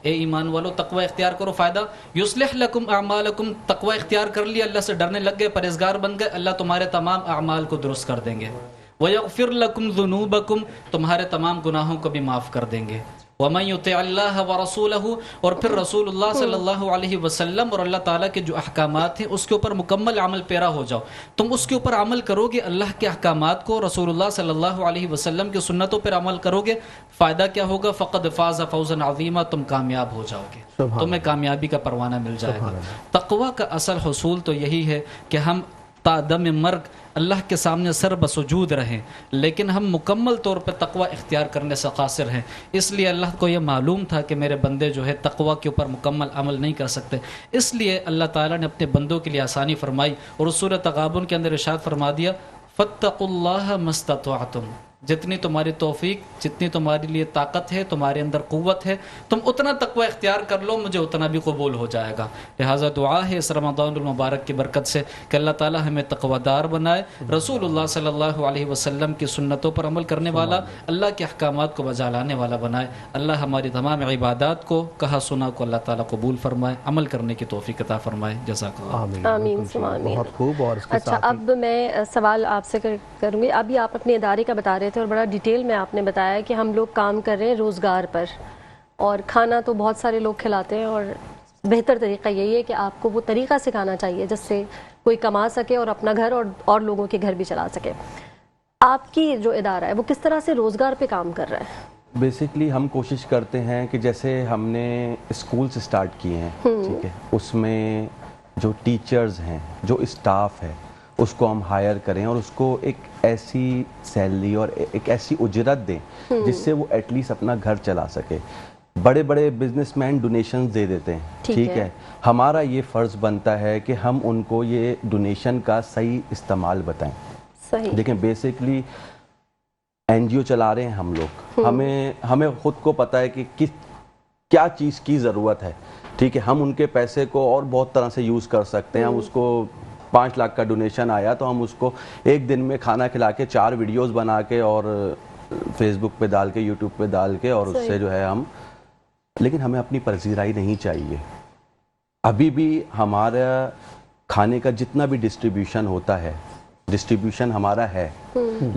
[SPEAKER 7] ए ईमान वालो तकवा इख्तियार करो, फ़ायदा। युस्लिह लकुम अअमालकुम, तकवा इख्तियार कर लिया, अल्लाह से डरने लग गए, परहेज़गार बन गए, अल्लाह तुम्हारे तमाम अमाल को दुरुस्त कर देंगे। वयग़फ़िर लकुम ज़ुनूबकुम, तुम्हारे तमाम गुनाहों को भी माफ़ कर देंगे। वमन युतिअल्लाह व रसूलहु, और फिर रसूलुल्लाह सल्लल्लाहु अलैहि वसल्लम और अल्लाह ताला के जो अहकामात हैं उसके ऊपर मुकम्मल अमल पेरा हो जाओ। तुम उसके ऊपर अमल करोगे, अल्लाह के अहकामात को, रसूलुल्लाह सल्लल्लाहु अलैहि वसल्लम की सुन्नतों पर अमल करोगे, फ़ायदा क्या होगा? फ़क़द फ़ाज़ फ़ौज़न अज़ीमा, तुम कामयाब हो जाओगे, तुम्हें कामयाबी का परवाना मिल जाएगा। तक़वा का असल हुसूल तो यही है कि हम तादम मर्ग अल्लाह के सामने सर बसुजूद रहें, लेकिन हम मुकम्मल तौर पर तक़वा इख्तियार करने से क़ासिर हैं। इसलिए अल्लाह को यह मालूम था कि मेरे बंदे जो है तक़वा के ऊपर मुकम्मल अमल नहीं कर सकते, इसलिए अल्लाह ताला ने अपने बंदों के लिए आसानी फरमाई और उस सूरह तग़ाबुन के अंदर इरशाद फरमा दिया, फ़त्तक़ुल्लाह मस्ततअतुम, जितनी तुम्हारी तौफीक, जितनी तुम्हारे लिए ताकत है, तुम्हारे अंदर क़ुव्वत है, तुम उतना तक़वा इख्तियार कर लो, मुझे उतना भी कबूल हो जाएगा। लिहाजा दुआ है इस रमज़ानुल मुबारक की बरकत से कि अल्लाह ताला हमें तक़वादार बनाए, रसूलुल्लाह सल्लल्लाहु अलैहि वसल्लम की सुन्नतों पर अमल करने वाला, अल्लाह के अहकामात को बजा लाने वाला बनाए। अल्लाह हमारी तमाम इबादत को, कहा सुना को अल्लाह ताला कबूल फरमाए, अमल करने की तौफीक अता फरमाए। जज़ाकल्लाह।
[SPEAKER 2] आमीन आमीन।
[SPEAKER 1] बहुत खूब। और
[SPEAKER 2] अच्छा, अब मैं सवाल आपसे करूँगी। अभी आप अपने इदारे का बता रहे थे और बड़ा डिटेल में आपने बताया कि हम लोग काम कर रहे हैं रोज़गार पर, और खाना तो बहुत सारे लोग खिलाते हैं, और बेहतर तरीका यही है कि आपको वो तरीका सिखाना चाहिए जिससे कोई कमा सके और अपना घर और लोगों के घर भी चला सके। आपकी जो इदारा है वो किस तरह से रोज़गार पे काम कर रहा है?
[SPEAKER 5] बेसिकली हम कोशिश करते हैं कि जैसे हमने स्कूल्स स्टार्ट किए हैं, ठीक है, उसमें जो टीचर्स हैं, जो स्टाफ है, उसको हम हायर करें और उसको एक ऐसी सैलरी और एक ऐसी उजरत दें जिससे वो एटलीस्ट अपना घर चला सके। बड़े बड़े बिजनेसमैन डोनेशन दे देते हैं, ठीक है, हमारा ये फ़र्ज़ बनता है कि हम उनको ये डोनेशन का सही इस्तेमाल बताएं।
[SPEAKER 2] सही।
[SPEAKER 5] देखें, बेसिकली एनजीओ चला रहे हैं हम लोग, हमें खुद को पता है कि क्या चीज़ की ज़रूरत है, ठीक है, हम उनके पैसे को और बहुत तरह से यूज़ कर सकते हैं। हम उसको 5 लाख का डोनेशन आया तो हम उसको एक दिन में खाना खिला के 4 वीडियोस बना के और फेसबुक पे डाल के, यूट्यूब पे डाल के, और उससे जो है हम, लेकिन हमें अपनी पजीराई नहीं चाहिए। अभी भी हमारा खाने का जितना भी डिस्ट्रीब्यूशन होता है, डिस्ट्रीब्यूशन हमारा है,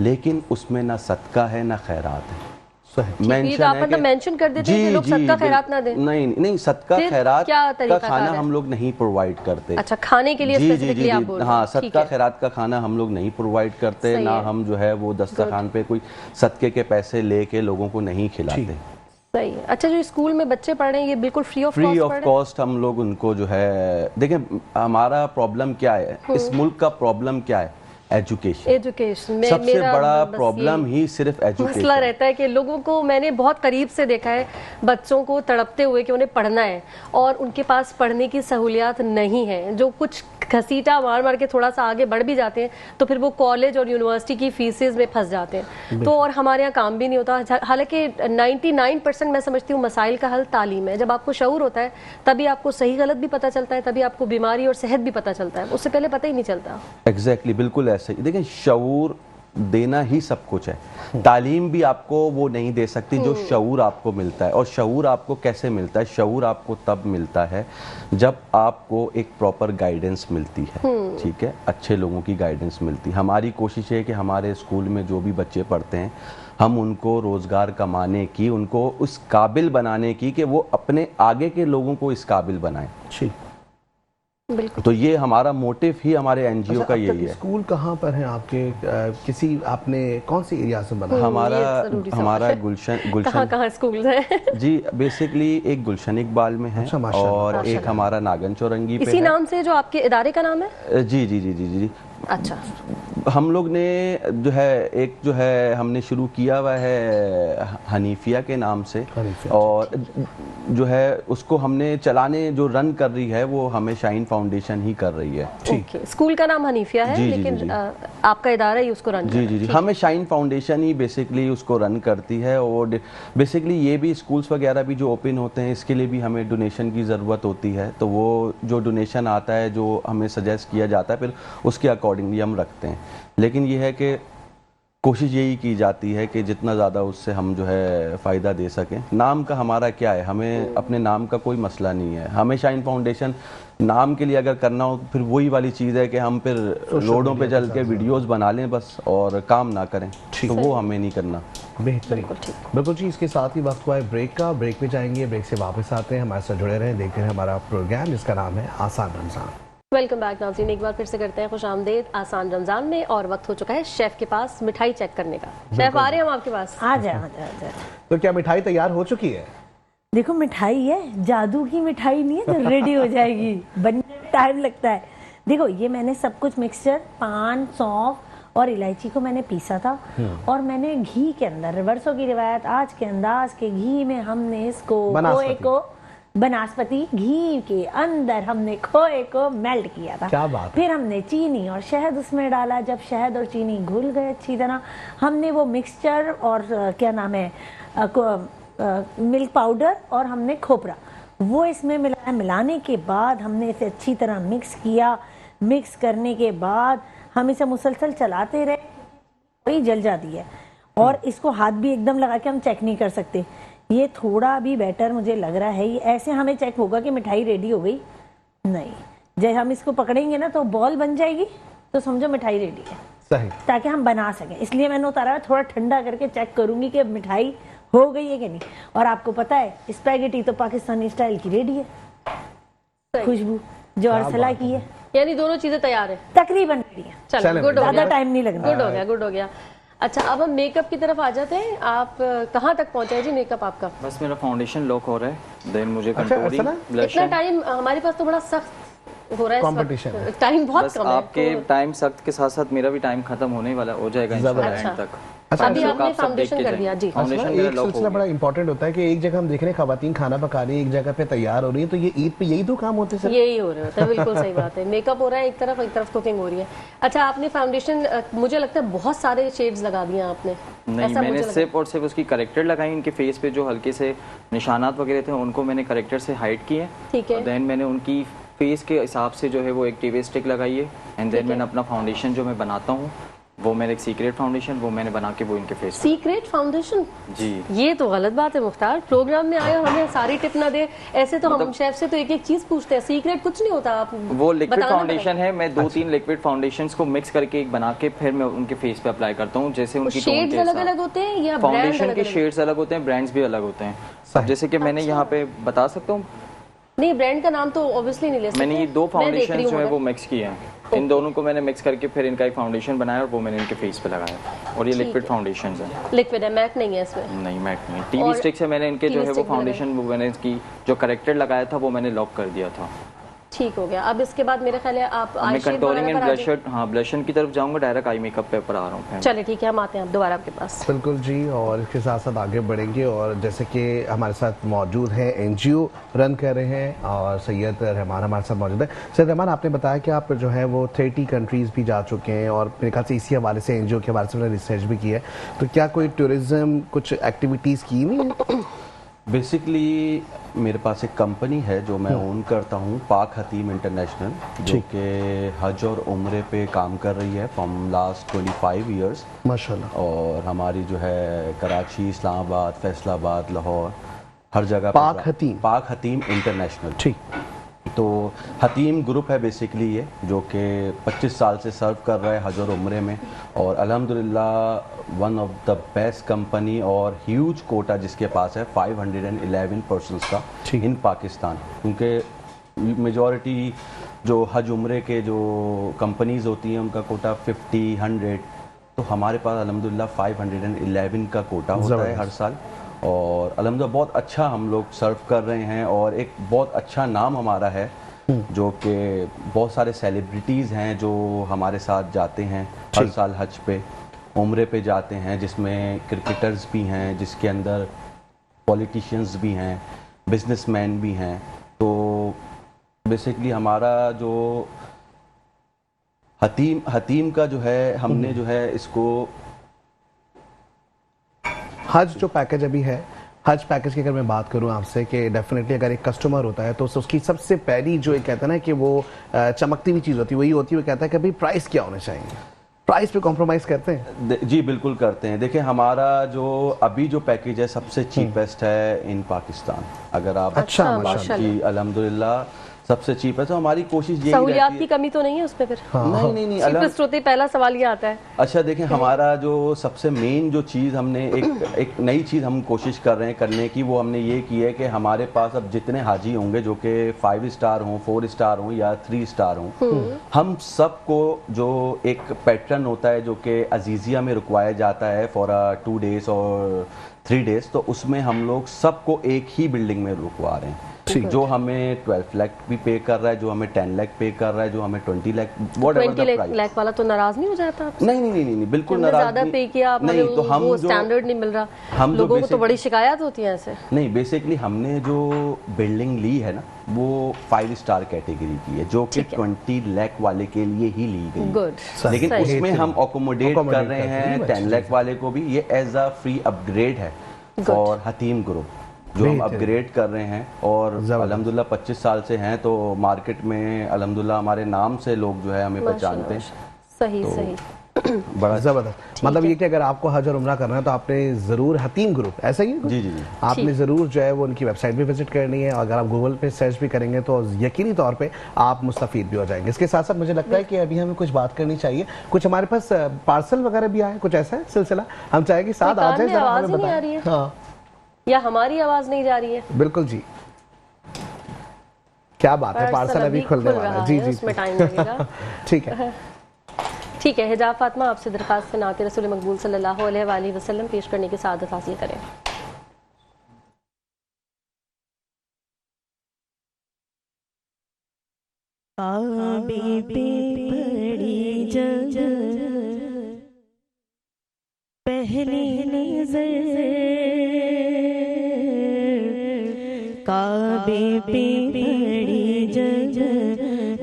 [SPEAKER 5] लेकिन उसमें ना सदका है ना खैरात है।
[SPEAKER 2] मेंशन कर देते हैं कि लोग सदका खैरात ना दें।
[SPEAKER 5] नहीं, सदका खैरात का खाना हम लोग नहीं प्रोवाइड करते।
[SPEAKER 2] अच्छा, खाने के लिए स्पेसिफिकली आप बोल रहे हैं।
[SPEAKER 5] हाँ, सदका खैरात का खाना हम लोग नहीं प्रोवाइड करते, ना हम जो है वो दस्तरखान पे कोई सदके के पैसे लेके लोगों को नहीं खिलाते।
[SPEAKER 2] सही। अच्छा, जो स्कूल में बच्चे पढ़ रहे हैं ये बिल्कुल फ्री ऑफ
[SPEAKER 5] कॉस्ट हम लोग उनको जो है, देखें हमारा प्रॉब्लम क्या है, इस मुल्क का प्रॉब्लम क्या है? एजुकेशन। सबसे बड़ा प्रॉब्लम ही सिर्फ एजुकेशन
[SPEAKER 2] मसला रहता है कि लोगों को, मैंने बहुत करीब से देखा है बच्चों को तड़पते हुए कि उन्हें पढ़ना है और उनके पास पढ़ने की सहूलियात नहीं है, जो कुछ घसीटा मार मार के थोड़ा सा आगे बढ़ भी जाते हैं तो फिर वो कॉलेज और यूनिवर्सिटी की फीसेस में फंस जाते हैं। तो और हमारे यहाँ काम भी नहीं होता। हालांकि 99% मैं समझती हूँ मसाइल का हल तालीम है। जब आपको शऊर होता है तभी आपको सही गलत भी पता चलता है, तभी आपको बीमारी और सेहत भी पता चलता है, उससे पहले पता ही नहीं चलता।
[SPEAKER 5] एग्जैक्टली, बिल्कुल ऐसे ही। देखिए, शऊर देना ही सब कुछ है। तालीम भी आपको वो नहीं दे सकती जो शऊर आपको मिलता है। और शऊर आपको कैसे मिलता है? शऊर आपको तब मिलता है जब आपको एक प्रॉपर गाइडेंस मिलती है, ठीक है, अच्छे लोगों की गाइडेंस मिलती है। हमारी कोशिश है कि हमारे स्कूल में जो भी बच्चे पढ़ते हैं हम उनको रोज़गार कमाने की, उनको उस काबिल बनाने की कि वो अपने आगे के लोगों को इस काबिल बनाएं। तो ये हमारा मोटिव ही हमारे एनजीओ का यही है।
[SPEAKER 1] स्कूल कहाँ पर है आपके? किसी आपने कौन सी एरिया से बना?
[SPEAKER 5] हमारा गुलशन
[SPEAKER 2] कहाँ स्कूल है?
[SPEAKER 5] जी, बेसिकली एक गुलशन इकबाल में है।
[SPEAKER 1] अच्छा,
[SPEAKER 5] और एक हमारा नागन चौरंगी पे
[SPEAKER 2] इसी नाम से जो आपके इदारे का नाम है?
[SPEAKER 5] जी जी जी जी जी।
[SPEAKER 2] अच्छा,
[SPEAKER 5] हम लोग ने जो है एक जो है हमने शुरू किया हुआ है हनीफिया के नाम से, और जो है उसको हमने चलाने, जो रन कर रही है वो हमें शाइन फाउंडेशन ही कर रही है।
[SPEAKER 2] ठीक है, स्कूल का नाम हनीफिया है, लेकिन आपका इदारा ही उसको रन
[SPEAKER 5] जी जी जी हमें शाइन फाउंडेशन ही बेसिकली उसको रन करती है। और बेसिकली ये भी स्कूल्स वगैरह भी जो ओपन होते हैं इसके लिए भी हमें डोनेशन की ज़रूरत होती है। तो वो जो डोनेशन आता है, जो हमें सजेस्ट किया जाता है, फिर उसके अकॉर्डिंगली हम रखते हैं। लेकिन ये है कि कोशिश यही की जाती है कि जितना ज़्यादा उससे हम जो है फ़ायदा दे सकें। नाम का हमारा क्या है, हमें अपने नाम का कोई मसला नहीं है। हमें शाइन फाउंडेशन नाम के लिए अगर करना हो तो फिर वही वाली चीज़ है कि हम फिर रोडों पे चल के वीडियोस बना लें बस और काम ना करें, तो वो हमें नहीं करना।
[SPEAKER 1] बेहतरीन, बिल्कुल जी। इसके साथ ही वक्त हुआ है ब्रेक का। ब्रेक पे जाएंगे, ब्रेक से वापस आते हैं। हमारे साथ जुड़े रहें, देखते हैं हमारा प्रोग्राम जिसका नाम है आसान रमज़ान।
[SPEAKER 2] वेलकम बैक नाज़रीन, एक बार फिर से करते हैं खुश आमदेद आसान रमज़ान में, और वक्त हो चुका है शेफ के पास मिठाई चेक करने का। शेफ आ रहे हैं हम आपके पास।
[SPEAKER 3] आ जाए।
[SPEAKER 1] तो क्या मिठाई तैयार हो चुकी है?
[SPEAKER 3] देखो मिठाई है, जादू की मिठाई नहीं है जो रेडी हो जाएगी, बनने में टाइम लगता है। देखो ये मैंने सब कुछ मिक्सचर, पान, सौंफ और इलायची को मैंने पीसा था, और मैंने घी के अंदर, रिवर्सों की रिवायत आज के अंदाज के घी में हमने इसको खोए को, बनास्पति घी के अंदर हमने खोए को मेल्ट किया था।
[SPEAKER 1] क्या बात है।
[SPEAKER 3] फिर हमने चीनी और शहद उसमें डाला। जब शहद और चीनी घुल गए अच्छी तरह, हमने वो मिक्सचर और क्या नाम है मिल्क पाउडर और हमने खोपरा वो इसमें मिलाया। मिलाने के बाद हमने इसे अच्छी तरह मिक्स किया। मिक्स करने के बाद हम इसे मुसलसल चलाते रहे, वही जल जाती है, और इसको हाथ भी एकदम लगा के हम चेक नहीं कर सकते। ये थोड़ा भी बेटर मुझे लग रहा है। ये ऐसे हमें चेक होगा कि मिठाई रेडी हो गई नहीं, जब हम इसको पकड़ेंगे ना तो बॉल बन जाएगी, तो समझो मिठाई रेडी है।
[SPEAKER 1] सही,
[SPEAKER 3] ताकि हम बना सकें, इसलिए मैंने उतारा। थोड़ा ठंडा करके चेक करूंगी कि मिठाई हो गई है कि नहीं। और आपको पता है स्पैगेटी तो पाकिस्तानी स्टाइल की रेडी है, खुशबू जो अरसला की है,
[SPEAKER 2] यानी दोनों चीजें तैयार है,
[SPEAKER 3] तकरीबन रेडी है।
[SPEAKER 2] चलो गुड हो
[SPEAKER 3] ज्यादा
[SPEAKER 2] गया,
[SPEAKER 3] टाइम नहीं लगना।
[SPEAKER 2] गुड हो गया, गुड हो गया। अच्छा, अब हम मेकअप की तरफ आ जाते हैं। आप कहाँ तक पहुंचे हैं जी मेकअप आपका?
[SPEAKER 6] बस मेरा फाउंडेशन लॉक हो रहा है, देन मुझे
[SPEAKER 1] अच्छा,
[SPEAKER 6] कंटूरिंग,
[SPEAKER 2] इतना
[SPEAKER 6] ब्लशन।
[SPEAKER 2] टाइम हमारे पास तो बड़ा सख्त हो रहा है,
[SPEAKER 1] कंपटीशन है।
[SPEAKER 2] टाइम बहुत
[SPEAKER 6] बस
[SPEAKER 2] कम है।
[SPEAKER 6] आपके
[SPEAKER 2] तो
[SPEAKER 6] टाइम सख्त के साथ साथ मेरा भी टाइम खत्म होने वाला हो जाएगा इंशाल्लाह एंड तक।
[SPEAKER 1] अच्छा,
[SPEAKER 2] अभी
[SPEAKER 1] अच्छा,
[SPEAKER 2] आपने
[SPEAKER 6] आप सब
[SPEAKER 2] फाउंडेशन
[SPEAKER 6] देख के
[SPEAKER 2] कर दिया जी।
[SPEAKER 6] फाउंडेशन
[SPEAKER 1] एक
[SPEAKER 6] मेरा लॉक हो
[SPEAKER 1] सिलसिला बड़ा
[SPEAKER 6] गया।
[SPEAKER 1] इंपॉर्टेंट होता है कि एक जगह हम देख रहे हैं खवातीन खाना पका रही है, एक जगह पे तैयार हो रही है, तो ये ईद पे यही दो काम होते हैं सर?
[SPEAKER 2] यही हो रहा होता है, बिल्कुल सही बात है। मेकअप हो रहा है एक तरफ कुकिंग हो रही है। अच्छा, आपने फाउंडेशन मुझे लगता है बहुत सारे शेड्स लगा दिए आपने।
[SPEAKER 6] नहीं, मैंने सिर्फ और सिर्फ उसकी करेक्टर लगाई, इनके फेस पे जो हल्के से निशानात वगैरह थे उनको मैंने करेक्टर से हाइड किए।
[SPEAKER 2] ठीक है।
[SPEAKER 6] देन मैंने उनकी फेस के हिसाब से जो है वो एक टीवी स्टिक लगाई है, एंड देन मैंने अपना फाउंडेशन जो मैं बनाता हूँ वो मैंने एक सीक्रेट फाउंडेशन वो मैंने बना के वो इनके फेस पे।
[SPEAKER 2] Secret foundation?
[SPEAKER 6] जी,
[SPEAKER 2] ये तो गलत बात है मुख्तार, प्रोग्राम में आए और हमें सारी टिप ना दे। ऐसे तो हम शेफ से तो एक एक चीज पूछते हैं, सीक्रेट कुछ नहीं होता। आप
[SPEAKER 6] वो लिक्विड
[SPEAKER 2] बताना
[SPEAKER 6] फाउंडेशन है। मैं 2-3 लिक्विड फाउंडेशंस को मिक्स करके एक बना के फिर मैं उनके फेस पे अप्लाई करता हूँ, जैसे उनकी
[SPEAKER 2] शेड्स अलग अलग होते हैं या
[SPEAKER 6] फाउंडेशन के शेड्स अलग होते हैं, ब्रांड्स भी अलग होते हैं। अब जैसे कि मैंने यहाँ पे बता सकता हूँ,
[SPEAKER 2] नहीं ब्रांड का नाम तो ऑब्वियसली नहीं ले सकते।
[SPEAKER 6] मैंने ये 2 फाउंडेशन जो है वो मिक्स किए हैं। इन दोनों को मैंने मिक्स करके फिर इनका एक फाउंडेशन बनाया और वो मैंने इनके फेस पे लगाया। और ये लिक्विड फाउंडेशन है,
[SPEAKER 2] लिक्विड है, मैट नहीं है इसमें।
[SPEAKER 6] नहीं मैट नहीं, टीवी स्टिक से मैंने इनके जो है वो फाउंडेशन वो मैंने इसकी जो करेक्टर लगाया था वो मैंने लॉक कर दिया था।
[SPEAKER 2] ठीक हो गया। अब इसके बाद मेरे ख्याल है आप
[SPEAKER 6] मैं कंटूरिंग एंड ब्लशर, हाँ ब्लशन की तरफ जाऊंगा, डायरेक्ट आई मेकअप पे ऊपर आ रहा हूँ।
[SPEAKER 2] चलिए ठीक है, हम आते हैं अब दोबारा आपके पास।
[SPEAKER 1] बिल्कुल जी, और इसके साथ साथ आगे बढ़ेंगे। और जैसे कि हमारे साथ मौजूद हैं, एनजीओ रन कर रहे हैं, और सैयद रहमान हमारे साथ मौजूद है। सैयद रहमान, आपने बताया कि आप जो है वो 30 कंट्रीज़ भी जा चुके हैं, और मेरे ख्याल से इसी हवाले से एनजीओ के हवाले से मैंने रिसर्च भी की है। तो क्या कोई टूरिज्म कुछ एक्टिविटीज़ की हुई है?
[SPEAKER 5] बेसिकली मेरे पास एक कंपनी है जो मैं ओन करता हूँ, पाक हतीम इंटरनेशनल, जो कि हज और उम्रे पे काम कर रही है फ्रॉम लास्ट 25 ईयर्स
[SPEAKER 1] माशाल्लाह।
[SPEAKER 5] और हमारी जो है कराची, इस्लामाबाद, फैसलाबाद, लाहौर, हर जगह
[SPEAKER 1] पाक
[SPEAKER 5] हतीम इंटरनेशनल।
[SPEAKER 1] ठीक।
[SPEAKER 5] तो हतीम ग्रुप है बेसिकली ये, जो कि 25 साल से सर्व कर रहा है हज और उम्रे में, और अल्हम्दुलिल्लाह one of the best company और ह्यूज कोटा जिसके पास है 511 पर्सनस का इन पाकिस्तान, क्योंकि मेजॉरिटी जो हज उम्रे के जो कंपनीज होती हैं उनका कोटा 50-100, तो हमारे पास अल्हम्दुलिल्लाह 511 का कोटा होता है हर साल, और अल्हम्दुलिल्लाह बहुत अच्छा हम लोग सर्व कर रहे हैं, और एक बहुत अच्छा नाम हमारा है, जो कि बहुत सारे सेलिब्रिटीज़ हैं जो हमारे साथ जाते हैं हर साल हज पे, उम्रे पे जाते हैं, जिसमें क्रिकेटर्स भी हैं, जिसके अंदर पॉलिटिशियंस भी हैं, बिजनेसमैन भी हैं। तो बेसिकली हमारा जो हतीम का जो है, हमने जो है इसको
[SPEAKER 1] हज जो पैकेज अभी है, हज पैकेज की अगर मैं बात करूं आपसे, कि डेफिनेटली अगर एक कस्टमर होता है तो उसकी सबसे पहली जो एक कहता है ना कि वो चमकती हुई चीज़ होती है, वही होती है, वो कहता है कि भाई प्राइस क्या होने चाहिए? प्राइस पे कॉम्प्रोमाइज करते हैं?
[SPEAKER 5] जी बिल्कुल करते हैं। देखिए हमारा जो अभी जो पैकेज है सबसे चीपेस्ट है इन पाकिस्तान। अगर आप
[SPEAKER 1] अच्छा,
[SPEAKER 5] जी अल्हम्दुलिल्लाह सबसे चीप है। तो हमारी कोशिश यही
[SPEAKER 2] सहूलियात
[SPEAKER 5] रहती
[SPEAKER 2] की
[SPEAKER 5] है।
[SPEAKER 2] कमी तो नहीं है उसमें फिर?
[SPEAKER 5] नहीं
[SPEAKER 2] चीपेस्ट होते ही पहला सवाल ये आता है।
[SPEAKER 5] अच्छा देखें हमारा जो सबसे मेन जो चीज़ हमने एक नई चीज़ हम कोशिश कर रहे हैं करने की, वो हमने ये की है कि हमारे पास अब जितने हाजी होंगे जो कि 5 स्टार हों, 4 स्टार हों या 3 स्टार हों, हम सबको जो एक पैटर्न होता है जो कि अजीज़िया में रुकवाया जाता है फॉर 2 डेज और 3 डेज, तो उसमें हम लोग सबको एक ही बिल्डिंग में रुकवा रहे हैं। जो हमें 12 लाख भी पे कर रहा है, जो हमें 10 लाख पे कर रहा है, जो हमें 20 लाख,
[SPEAKER 2] 20 लाख वाला तो नाराज नहीं हो जाता आपसे?
[SPEAKER 5] नहीं बिल्कुल नाराज
[SPEAKER 2] ज्यादा पे किया आपने,
[SPEAKER 5] नहीं। तो हम
[SPEAKER 2] वो
[SPEAKER 5] जो
[SPEAKER 2] स्टैंडर्ड नहीं मिल रहा,
[SPEAKER 5] हम
[SPEAKER 2] लोगों को तो बड़ी शिकायत होती है ऐसे।
[SPEAKER 5] नहीं बेसिकली हमने जो बिल्डिंग ली है ना वो 5 स्टार कैटेगरी की है, जो कि 20 लाख वाले के लिए ही ली गई।
[SPEAKER 2] गुड।
[SPEAKER 5] लेकिन उसमें हम अकोमोडेट कर रहे हैं 10 लाख वाले को भी। ये एज अ फ्री अपग्रेड है फॉर हतीम ग्रुप जो हम अपग्रेड कर रहे हैं। और अल्हम्दुलिल्लाह 25 साल से हैं तो मार्केट में अल्हम्दुलिल्लाह हमारे नाम से लोग जो है हमें पहचानते हैं।
[SPEAKER 2] सही
[SPEAKER 5] तो
[SPEAKER 2] सही
[SPEAKER 1] बड़ा जबरदस्त। मतलब ये कि अगर आपको हज और उम्रा करना है तो आपने जरूर हतीम ग्रुप, ऐसा ही है?
[SPEAKER 5] जी
[SPEAKER 1] आपने जरूर जो है वो उनकी वेबसाइट भी विजिट करनी है। अगर आप गूगल पे सर्च भी करेंगे तो यकीनी तौर पे आप मुस्तफीद भी हो जाएंगे। इसके साथ साथ मुझे लगता है कि अभी हमें कुछ बात करनी चाहिए। कुछ हमारे पास पार्सल वगैरह भी आए, कुछ ऐसा है सिलसिला, हम चाहेंगे साथ आ जाए, जरा हमें बताएं। हाँ,
[SPEAKER 2] या हमारी आवाज नहीं जा रही है?
[SPEAKER 1] बिल्कुल जी, क्या बात है, पार्सल अभी खुलने वाला है। जी
[SPEAKER 2] उसमें टाइम लगेगा। ठीक है। हिजाब फातिमा आपसे दरखास्त है नाते रसूल मकबूल सल्लल्लाहु अलैहि वसल्लम पेश करने की सआदत हासिल करें।
[SPEAKER 4] काबे पे पड़ी जब पहली नजर, काबे पे पड़ी जब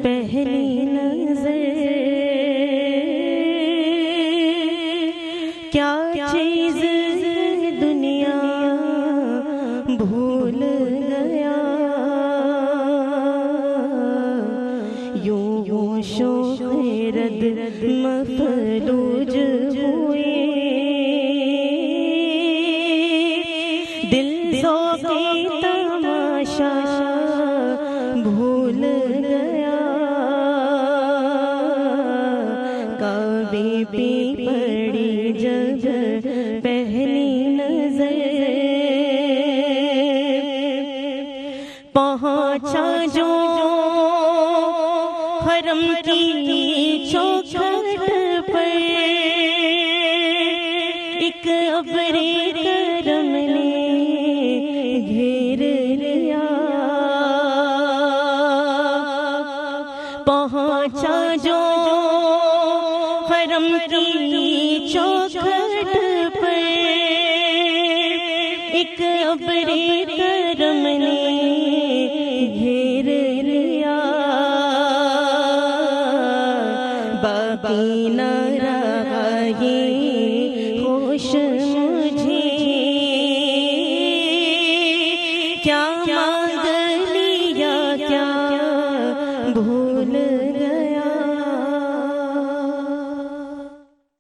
[SPEAKER 4] पहली नजर, क्या चीज दुनिया भूल गया, यूं शोहरत मफलूज हुए, दिल ज़ौक़े तमाशा भूल गया, काबे पे पड़ी जब पहली नजर, पहुंचा जो हरम की चौखट पर, एक अब्रे करम ने घेर लिया, पहुंचा जो हरम की चौखट पर, एक अब्रे करम ने घेर लिया, बाकी न रहा ये होश मुझे, क्या मांग लिया क्या भूल गया।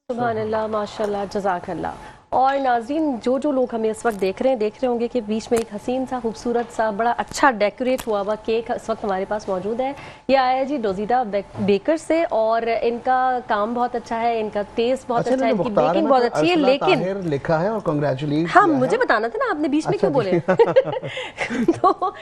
[SPEAKER 2] सुभान अल्लाह, माशाल्लाह, जज़ाकल्लाह। और नाज़रीन जो लोग हमें इस वक्त देख रहे होंगे कि बीच में एक हसीन सा खूबसूरत सा बड़ा अच्छा डेकोरेट हुआ हुआ केक इस वक्त हमारे पास मौजूद है। ये आया जी डोजीदा बेकर से और इनका काम बहुत अच्छा है, इनका टेस्ट बहुत अच्छा है, इनकी बेकिंग बहुत अच्छी है। लेकिन
[SPEAKER 1] लिखा है और कांग्रेचुलेट,
[SPEAKER 2] हाँ मुझे बताना था ना, आपने बीच में क्यों बोले? तो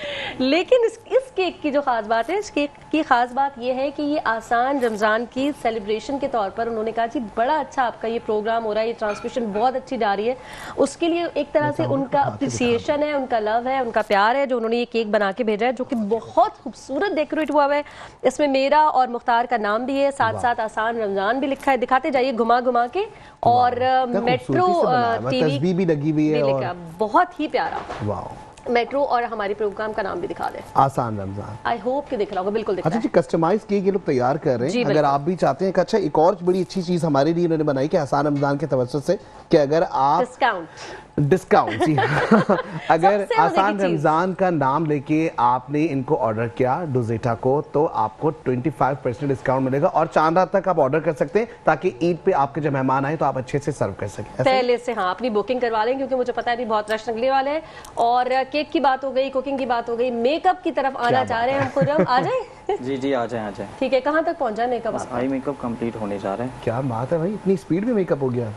[SPEAKER 2] लेकिन इस केक की जो खास बात है, इस केक की खास बात ये है कि ये आसान रमजान की सेलिब्रेशन के तौर पर उन्होंने कहा जी बड़ा अच्छा आपका ये प्रोग्राम हो रहा है, ये ट्रांसमिशन बहुत अच्छी जा रही है, उसके लिए एक तरह से उनका अप्रिसिएशन है, उनका लव है, उनका प्यार है जो उन्होंने ये केक बना के भेजा है, जो कि बहुत खूबसूरत डेकोरेट हुआ है। इसमें मेरा और मुख्तार का नाम भी है, साथ साथ आसान रमजान भी लिखा है। दिखाते जाइए घुमा घुमा के, और मेट्रो टीवी
[SPEAKER 1] भी लगी हुई है,
[SPEAKER 2] बहुत ही प्यारा।
[SPEAKER 1] वाह,
[SPEAKER 2] मेट्रो और हमारे प्रोग्राम का नाम भी दिखा दें।
[SPEAKER 1] आसान रमजान।
[SPEAKER 2] आई होप कि दिख रहा होगा, बिल्कुल दिख रहा
[SPEAKER 1] अच्छा
[SPEAKER 2] है।
[SPEAKER 1] जी, कस्टमाइज किए ये लोग तैयार कर रहे हैं। अगर आप भी चाहते हैं कि अच्छा एक और बड़ी अच्छी चीज हमारे लिए इन्होंने बनाई कि आसान रमजान के तवज्जुह से कि अगर आप डिस्काउंट जी अगर आसान रमजान का नाम लेके आपने इनको ऑर्डर किया डोजेटा को, तो आपको 25% डिस्काउंट मिलेगा और चांद रात तक आप ऑर्डर कर सकते हैं ताकि ईद पे आपके जब मेहमान आए तो आप अच्छे से सर्व कर सकें।
[SPEAKER 2] पहले से हाँ अपनी बुकिंग करवा लें, क्योंकि मुझे पता है बहुत रश निकलने वाले हैं। और केक की बात हो गई, कुकिंग की बात हो गई, मेकअप की तरफ आना चाह रहे हैं हम। खुर्रम आ जाए।
[SPEAKER 6] जी जी आ जाए आ जाए।
[SPEAKER 2] ठीक है, कहाँ तक पहुंचा मेकअप?
[SPEAKER 6] आई मेकअप कंप्लीट होने जा रहे हैं।
[SPEAKER 1] क्या बात है भाई, इतनी स्पीड में मेकअप हो गया।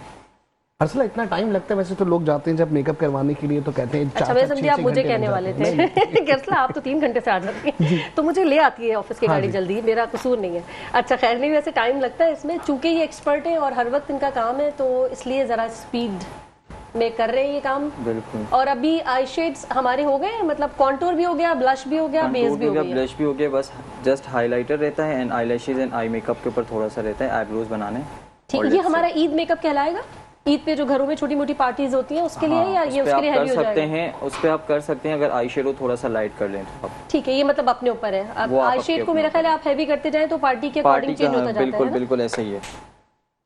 [SPEAKER 1] अरसला इतना टाइम लगता है? वैसे तो लोग जाते हैं जब मेकअप करवाने के लिए तो कहते हैं
[SPEAKER 2] अच्छा, मैं समझी आप मुझे कहने वाले थे कि अरसला आप तो 3 घंटे से आ जाती हैं तो मुझे ले आती है ऑफिस की गाड़ी जल्दी, मेरा कसूर नहीं है। अच्छा खैर, नहीं वैसे टाइम लगता है इसमें, चूंकि ये एक्सपर्ट है और हर वक्त इनका काम है तो इसलिए जरा स्पीड में कर रहे हैं ये काम।
[SPEAKER 6] बिल्कुल।
[SPEAKER 2] और अभी आई शेड्स हमारे हो गए, मतलब कॉन्टूर भी हो गया, ब्लश भी हो गया, बेस भी हो गया,
[SPEAKER 6] ब्लश भी हो गया, बस जस्ट हाइलाइटर रहता है and eyelashes and eye makeup के ऊपर थोड़ा सा रहता है आईब्रोज बनाने।
[SPEAKER 2] ठीक, ये हमारा ईद मेकअप कहलाएगा? ईद पे जो घरों में छोटी मोटी पार्टीज होती हैं उसके लिए, या ये उसके लिए हैवी हो जाएगा?
[SPEAKER 6] उस पे आप कर सकते हैं अगर आई शेडो थोड़ा सा लाइट कर लें तो।
[SPEAKER 2] ठीक है, ये मतलब अपने ऊपर है। अब आई शेड को मेरा ख्याल है आप हैवी करते जाएं तो पार्टी के अकॉर्डिंग चेंज होता जाता है।
[SPEAKER 6] बिल्कुल बिल्कुल ऐसा ही है।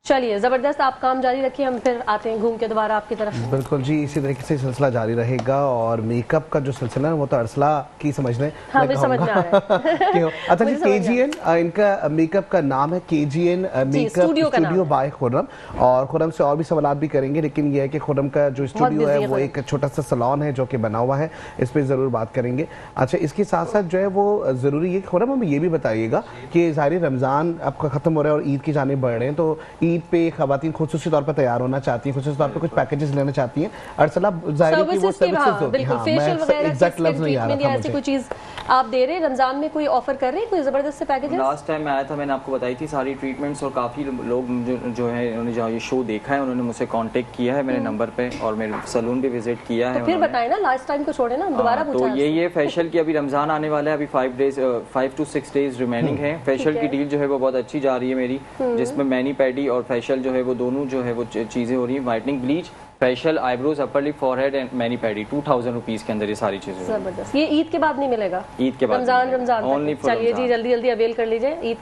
[SPEAKER 2] चलिए जबरदस्त, आप काम जारी रखिए, हम फिर आते हैं घूम के दोबारा आपकी तरफ।
[SPEAKER 1] बिल्कुल जी, इसी तरीके से सिलसिला जारी रहेगा। और मेकअप का जो सिलसिला है वो तो अरसला की समझ लें।
[SPEAKER 2] हाँ, मुझे समझ में आ रहा है।
[SPEAKER 1] अच्छा जी, KGN इनका मेकअप का नाम है, KGN makeup studio by Khurram. और खुर्रम से और भी सवाल भी करेंगे, लेकिन यह है कि खुर्रम का जो स्टूडियो है वो एक छोटा सा सैलून है जो कि बना हुआ है, इस पर जरूर बात करेंगे। अच्छा, इसके साथ साथ जो है वो जरूरी है खुर्रम हमें ये भी बताइएगा कि ज़ाहिर रमज़ान आपका खत्म हो रहा है और ईद की जानिब बढ़ रहे हैं, तो ईद पे खवातीन खुसूसी तौर पर तैयार होना चाहती हैं, खुसूसी तौर पर कुछ पैकेजेस लेना चाहती हैं। अरसला ज़ाहिर है कि वो सर्विसेज होती हैं,
[SPEAKER 2] फेशियल वगैरह
[SPEAKER 1] एग्जैक्ट लफ्ज नहीं आ रहा था
[SPEAKER 2] ऐसी कोई चीज आप दे रहे हैं रमजान में, कोई ऑफर कर रहे हैं, कोई जबरदस्त से पैकेजेस?
[SPEAKER 6] लास्ट टाइम मैं आया था, मैंने आपको बताई थी सारी ट्रीटमेंट्स और काफी लोग जो है उन्होंने जो ये शो देखा है उन्होंने मुझसे कांटेक्ट किया है मेरे नंबर पे और मेरे सैलून भी विजिट किया है।
[SPEAKER 2] तो फिर बताएं ना, लास्ट टाइम को छोड़े ना, दोबारा
[SPEAKER 6] तो ये फेशियल की अभी रमजान आने वाला है, अभी 5 to 6 डेज रिमेनिंग है। फेशियल की डील जो है वो बहुत अच्छी जा रही है मेरी, जिसमें मैनी पैडी और फेशियल जो है वो दोनों जो है वो चीजें हो रही है। Whitening, bleach, facial, eyebrows, upper lip, forehead and many paddy, 2000 rupees के अंदर ये सारी चीजें।
[SPEAKER 2] जबरदस्त। ये ईद के बाद नहीं मिलेगा?
[SPEAKER 6] ईद के बाद
[SPEAKER 2] रमजान
[SPEAKER 6] ओनली फॉर
[SPEAKER 2] चलिए जी, जल्दी जल्दी अवेल कर लीजिए ईद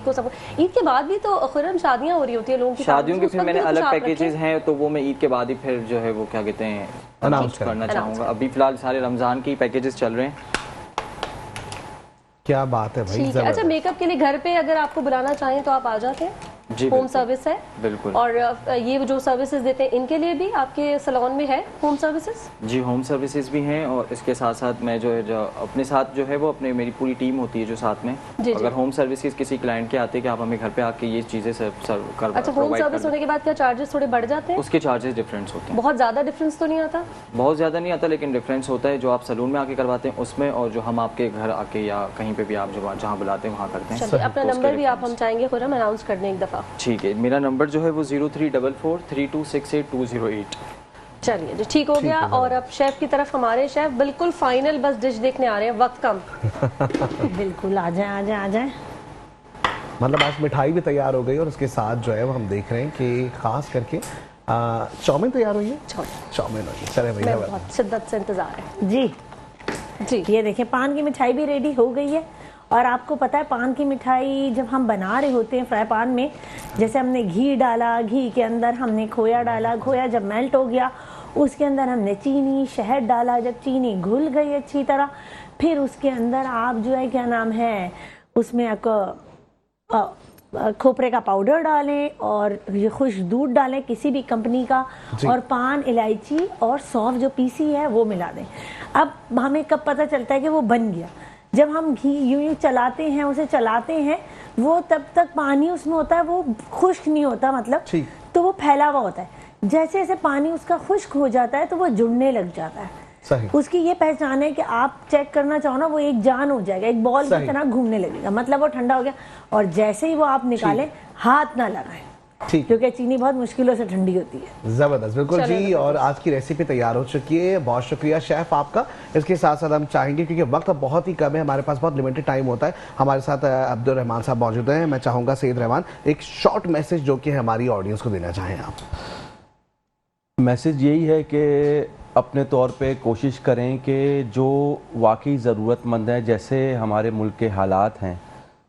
[SPEAKER 2] को सब। ईद के बाद भी तो खुर्रम शादियां हो रही होती है लोगों की,
[SPEAKER 6] शादियों के फिर मैंने अलग पैकेजेस हैं तो वो मैं ईद के बाद ही फिर जो है वो क्या कहते हैं अनाउंस करना चाहूंगा। अभी फिलहाल सारे रमजान के पैकेजेस चल रहे हैं।
[SPEAKER 1] क्या बात है भाई।
[SPEAKER 2] अच्छा, मेकअप के लिए घर पे अगर आपको बुलाना चाहें तो आप आ जाते हैं?
[SPEAKER 6] जी,
[SPEAKER 2] होम सर्विस है?
[SPEAKER 6] बिल्कुल।
[SPEAKER 2] और ये जो सर्विसेज देते हैं इनके लिए भी आपके सैलून में है होम सर्विसेज?
[SPEAKER 6] जी, होम सर्विसेज भी हैं और इसके साथ साथ मैं जो है अपने साथ जो है वो अपने मेरी पूरी टीम होती है जो साथ में। अगर होम सर्विसेज किसी क्लाइंट के आते हैं कि आप हमें घर पे आके ये चीजें सर्व कर।
[SPEAKER 2] अच्छा, होम सर्विस होने के बाद क्या चार्जेस थोड़े बढ़ जाते हैं?
[SPEAKER 6] उसके चार्जेस डिफरेंस होते हैं।
[SPEAKER 2] बहुत ज्यादा डिफरेंस तो नहीं आता?
[SPEAKER 6] बहुत ज्यादा नहीं आता, लेकिन डिफरेंस होता है जो आप सैलून में आके करवाते हैं उसमें और जो हम आपके घर आके या कहीं पे भी आप जहाँ बुलाते हैं वहाँ करते हैं।
[SPEAKER 2] अपना नंबर भी आप हम चाहेंगे खुर्रम अनाउंस कर दें एक दफा।
[SPEAKER 6] ठीक है, मेरा नंबर जो है वो 03443268
[SPEAKER 2] चलिए जी, ठीक हो गया। और अब शेफ की तरफ, हमारे शेफ बिल्कुल फाइनल बस डिश देखने आ रहे हैं, वक्त कम।
[SPEAKER 3] बिल्कुल आ जाए आ जाए आ जाए।
[SPEAKER 1] मतलब आज मिठाई भी तैयार हो गई और उसके साथ जो है वो हम देख रहे हैं कि खास करके चाउमीन तैयार हुई है। चाउमीन हुई है, चले भैया,
[SPEAKER 2] बहुत शिद्दत से इंतजार है
[SPEAKER 3] जी
[SPEAKER 2] जी।
[SPEAKER 3] ये देखिए, पान की मिठाई भी रेडी हो गई है। और आपको पता है पान की मिठाई जब हम बना रहे होते हैं फ्राई पान में, जैसे हमने घी डाला, घी के अंदर हमने खोया डाला, खोया जब मेल्ट हो गया उसके अंदर हमने चीनी शहद डाला, जब चीनी घुल गई अच्छी तरह फिर उसके अंदर आप जो है क्या नाम है उसमें खोपरे का पाउडर डालें और ये खुश दूध डालें किसी भी कंपनी का, और पान, इलायची और सौंफ जो पीसी है वो मिला दें। अब हमें कब पता चलता है कि वो बन गया? जब हम घी यूं चलाते हैं, उसे चलाते हैं, वो तब तक पानी उसमें होता है, वो खुश्क नहीं होता, मतलब तो वो फैला हुआ होता है। जैसे जैसे पानी उसका खुश्क हो जाता है तो वो जुड़ने लग जाता है।
[SPEAKER 1] सही।
[SPEAKER 3] उसकी ये पहचान है कि आप चेक करना चाहो ना, वो एक जान हो जाएगा, एक बॉल की तरह घूमने लगेगा, मतलब वो ठंडा हो गया। और जैसे ही वो आप निकालें, हाथ ना लगाएं, क्योंकि चीनी बहुत मुश्किलों से ठंडी होती है।
[SPEAKER 1] जबरदस्त, बिल्कुल जी। और आज की रेसिपी तैयार हो चुकी है, बहुत शुक्रिया शेफ आपका। इसके साथ साथ हम चाहेंगे, क्योंकि वक्त बहुत ही कम है, हमारे पास बहुत लिमिटेड टाइम होता है, हमारे साथ अब्दुल रहमान साहब मौजूद हैं। मैं चाहूंगा सईद रहमान एक शॉर्ट मैसेज जो कि हमारी ऑडियंस को देना चाहें आप।
[SPEAKER 5] मैसेज यही है कि अपने तौर पे कोशिश करें कि जो वाकई ज़रूरतमंद है, जैसे हमारे मुल्क के हालात हैं,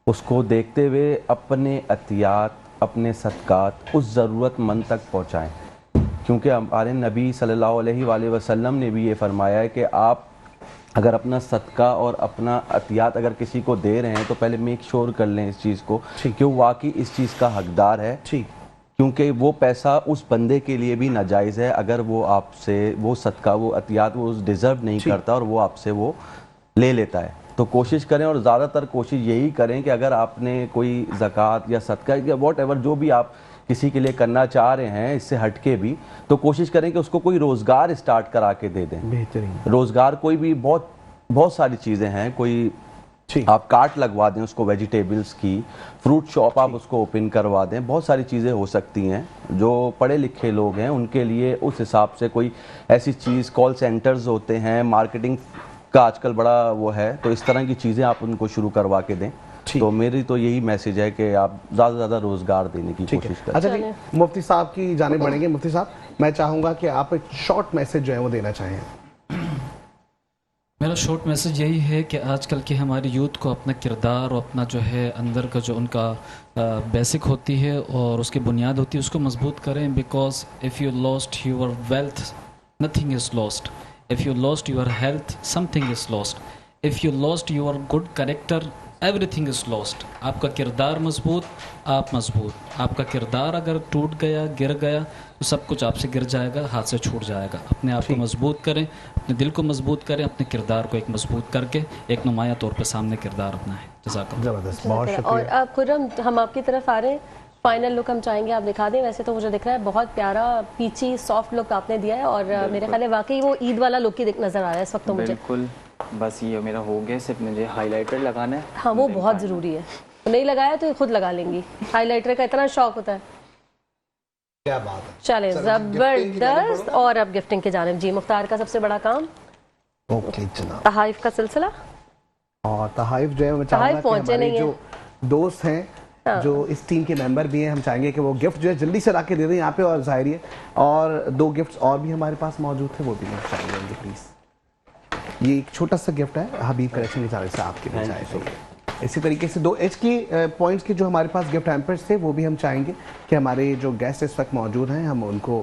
[SPEAKER 5] उसको देखते हुए अपने अतियात, अपने सदक़ात उस ज़रूरतमंद तक पहुँचाएँ। क्योंकि हमारे नबी सल्लल्लाहु अलैहि वसल्लम ने भी ये फरमाया है कि आप अगर अपना सदका और अपना अतियात अगर किसी को दे रहे हैं तो पहले मेक श्योर कर लें इस चीज़ को कि वो वाकई इस चीज़ का हकदार है, क्योंकि वो पैसा उस बंदे के लिए भी नाजायज़ है अगर वो आपसे वो सदका, वो अतियात वो डिज़र्व नहीं करता और वो आपसे वो ले लेता है। तो कोशिश करें, और ज़्यादातर कोशिश यही करें कि अगर आपने कोई ज़कात या सदका या वॉट एवर जो भी आप किसी के लिए करना चाह रहे हैं, इससे हटके भी, तो कोशिश करें कि उसको कोई रोज़गार स्टार्ट करा के दे दें। बेहतरीन रोज़गार, कोई भी बहुत सारी चीज़ें हैं, कोई आप कार्ट लगवा दें उसको वेजिटेबल्स की, फ्रूट शॉप आप उसको ओपन करवा दें, बहुत सारी चीज़ें हो सकती हैं। जो पढ़े लिखे लोग हैं उनके लिए उस हिसाब से कोई ऐसी चीज़, कॉल सेंटर्स होते हैं, मार्केटिंग का आजकल बड़ा वो है, तो इस तरह की चीज़ें आप उनको शुरू करवा के दें। तो मेरी तो यही मैसेज है कि आप ज़्यादा से ज़्यादा रोज़गार देने की कोशिश करें।
[SPEAKER 1] अच्छा जी, मुफ्ती साहब की जाने बढ़ेंगे। मुफ्ती साहब, मैं चाहूँगा कि आप एक शॉर्ट मैसेज जो है वो देना चाहें।
[SPEAKER 7] मेरा शॉर्ट मैसेज यही है कि आजकल की हमारी यूथ को अपना किरदार और अपना जो है अंदर का जो उनका बेसिक होती है और उसकी बुनियाद होती है उसको मजबूत करें। Because if you lost your wealth nothing is lost, if you lost your health something is lost, if you lost your good character everything is lost. आपका किरदार मजबूत, आप मजबूत। आपका किरदार अगर टूट गया, गिर गया, तो सब कुछ आपसे गिर जाएगा, हाथ से छूट जाएगा। अपने आप को मजबूत करें, अपने दिल को मजबूत करें, अपने किरदार को एक मजबूत करके एक नुमाया तौर पे सामने किरदार अपना है। जज़ाकल्लाह।
[SPEAKER 1] ज़बरदस्त, बहुत शुक्रिया।
[SPEAKER 2] और आप खुर्रम, हम आपकी तरफ आ रहे हैं, फाइनल लुक हम चाहेंगे आप दिखा दें। वैसे तो मुझे दिख रहा है बहुत प्यारा पीची सॉफ्ट लुक आपने दिया है और मेरे ख्याल है वाकई वो ईद वाला लुक ही नजर आ रहा है इस वक्त तो मुझे।
[SPEAKER 6] बिल्कुल, बस ये मेरा हो गया, सिर्फ मुझे हाइलाइटर लगाना है।
[SPEAKER 2] हाँ, वो बहुत ज़रूरी है, नहीं लगाया तो खुद लगा लेंगी। हाइलाइटर का इतना शौक होता है।
[SPEAKER 1] क्या बात है।
[SPEAKER 2] चले जबरदस्त। और अब गिफ्टिंग की जानिब जी, मुख्तार का सबसे बड़ा काम
[SPEAKER 1] ओके जनाब,
[SPEAKER 2] तहाइफ का सिलसिला।
[SPEAKER 1] और तहाइफ जो है मैं चाहूँगा कि हमारे जो दोस्त हैं, जो इस टीम के मेंबर भी हैं, हम चाहेंगे कि वो गिफ्ट जो है जल्दी से ला के दे दें यहाँ पे। और जाहिर है और दो गिफ्ट्स और भी हमारे पास मौजूद थे, वो भी हम चाहेंगे प्लीज़। ये एक छोटा सा गिफ्ट है हबीब कलेक्शन की तरफ से आपके लिए चाहिए। इसी तरीके से 2 एच की पॉइंट्स के जो हमारे पास गिफ्ट हैम्पर्स थे वो भी हम चाहेंगे कि हमारे जो गेस्ट इस वक्त मौजूद हैं हम उनको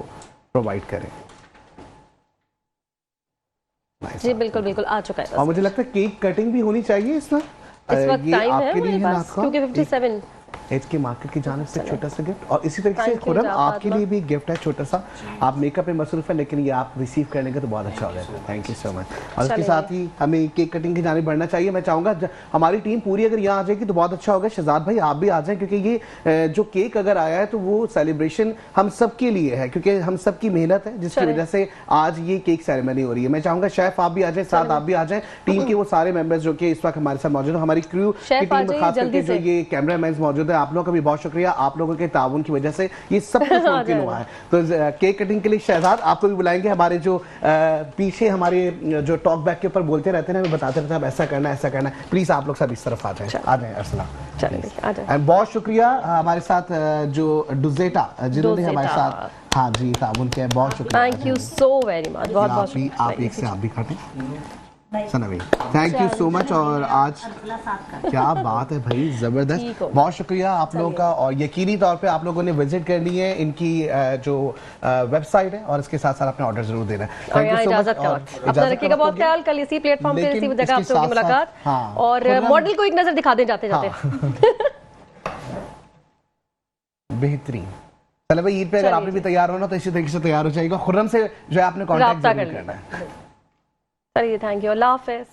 [SPEAKER 1] प्रोवाइड करें।
[SPEAKER 2] जी बिल्कुल बिल्कुल, आ चुका है।
[SPEAKER 1] और मुझे लगता है केक कटिंग भी होनी चाहिए इसमें।
[SPEAKER 2] इस वक्त टाइम है हमारे पास क्योंकि 57
[SPEAKER 1] एच के मार्केट की जानिब से छोटा सा गिफ्ट। और इसी तरीके से खुर्रम आपके लिए भी गिफ्ट है छोटा सा। आप मेकअप में मसरूफ है लेकिन ये आप रिसीव करने का तो बहुत अच्छा हो जाएगा। Thank you so much. और इसके साथ ही हमें केक कटिंग की जानिब बढ़ना चाहिए। मैं चाहूँगा हमारी टीम पूरी अगर यहाँ आ जाएगी तो बहुत अच्छा होगा। शहजाद भाई आप भी आ जाएं, क्योंकि ये जो केक अगर आया है तो वो सेलिब्रेशन हम सब के लिए है, क्योंकि हम सब की मेहनत है जिसकी वजह से आज ये केक सेरेमनी हो रही है। मैं चाहूँगा शेफ आप भी आ जाए, साथ आप भी आ जाए, टीम के वो सारे मेंबर्स जो कि इस वक्त हमारे साथ मौजूद है, हमारी क्रू की टीम, खास करके जो ये कैमरा मैन मौजूद है, आप लोगों का भी बहुत शुक्रिया। आप लोगों के ताउन की वजह से ये सब कुछ मुमकिन हुआ है। तो केक कटिंग के लिए शहजाद आपको भी बुलाएंगे। हमारे जो पीछे हमारे जो टॉक बैक के ऊपर बोलते रहते हैं, हमें बताते रहते हैं अब ऐसा करना है ऐसा करना है। प्लीज आप लोग सब इस तरफ आ जाएं, आ जाएं अरसला। एंड बहुत शुक्रिया हमारे साथ जो डुजेटा जिन्होंने हमारे साथ हाँ जी ताउन किया, बहुत शुक्रिया।
[SPEAKER 2] Thank you so very much. बहुत बहुत
[SPEAKER 1] आप एक से आप भी खाते Sanvi, thank you so much. और आज क्या बात है भाई, जबरदस्त, बहुत शुक्रिया आप लोगों का। और यकीनी तौर पे आप लोगों ने विजिट करनी है इनकी जो वेबसाइट है और इसके साथ साथ अपने ऑर्डर जरूर देना है। Thank you so much.
[SPEAKER 2] अपना रखिएगा बहुत ख्याल। कल इसी प्लेटफॉर्म पे इसी जगह आपसे होगी मुलाकात। और मॉडल को एक नजर दिखा दें जाते जाते।
[SPEAKER 1] बेहतरीन। चलो भाई, ईद पे अगर आपने भी तैयार होना तो इसी तरीके से तैयार हो जाएगा। खुर्रम से जो है आपने कॉन्टैक्ट करना है।
[SPEAKER 2] चलिए, थैंक यू, अल्लाह हाफिज।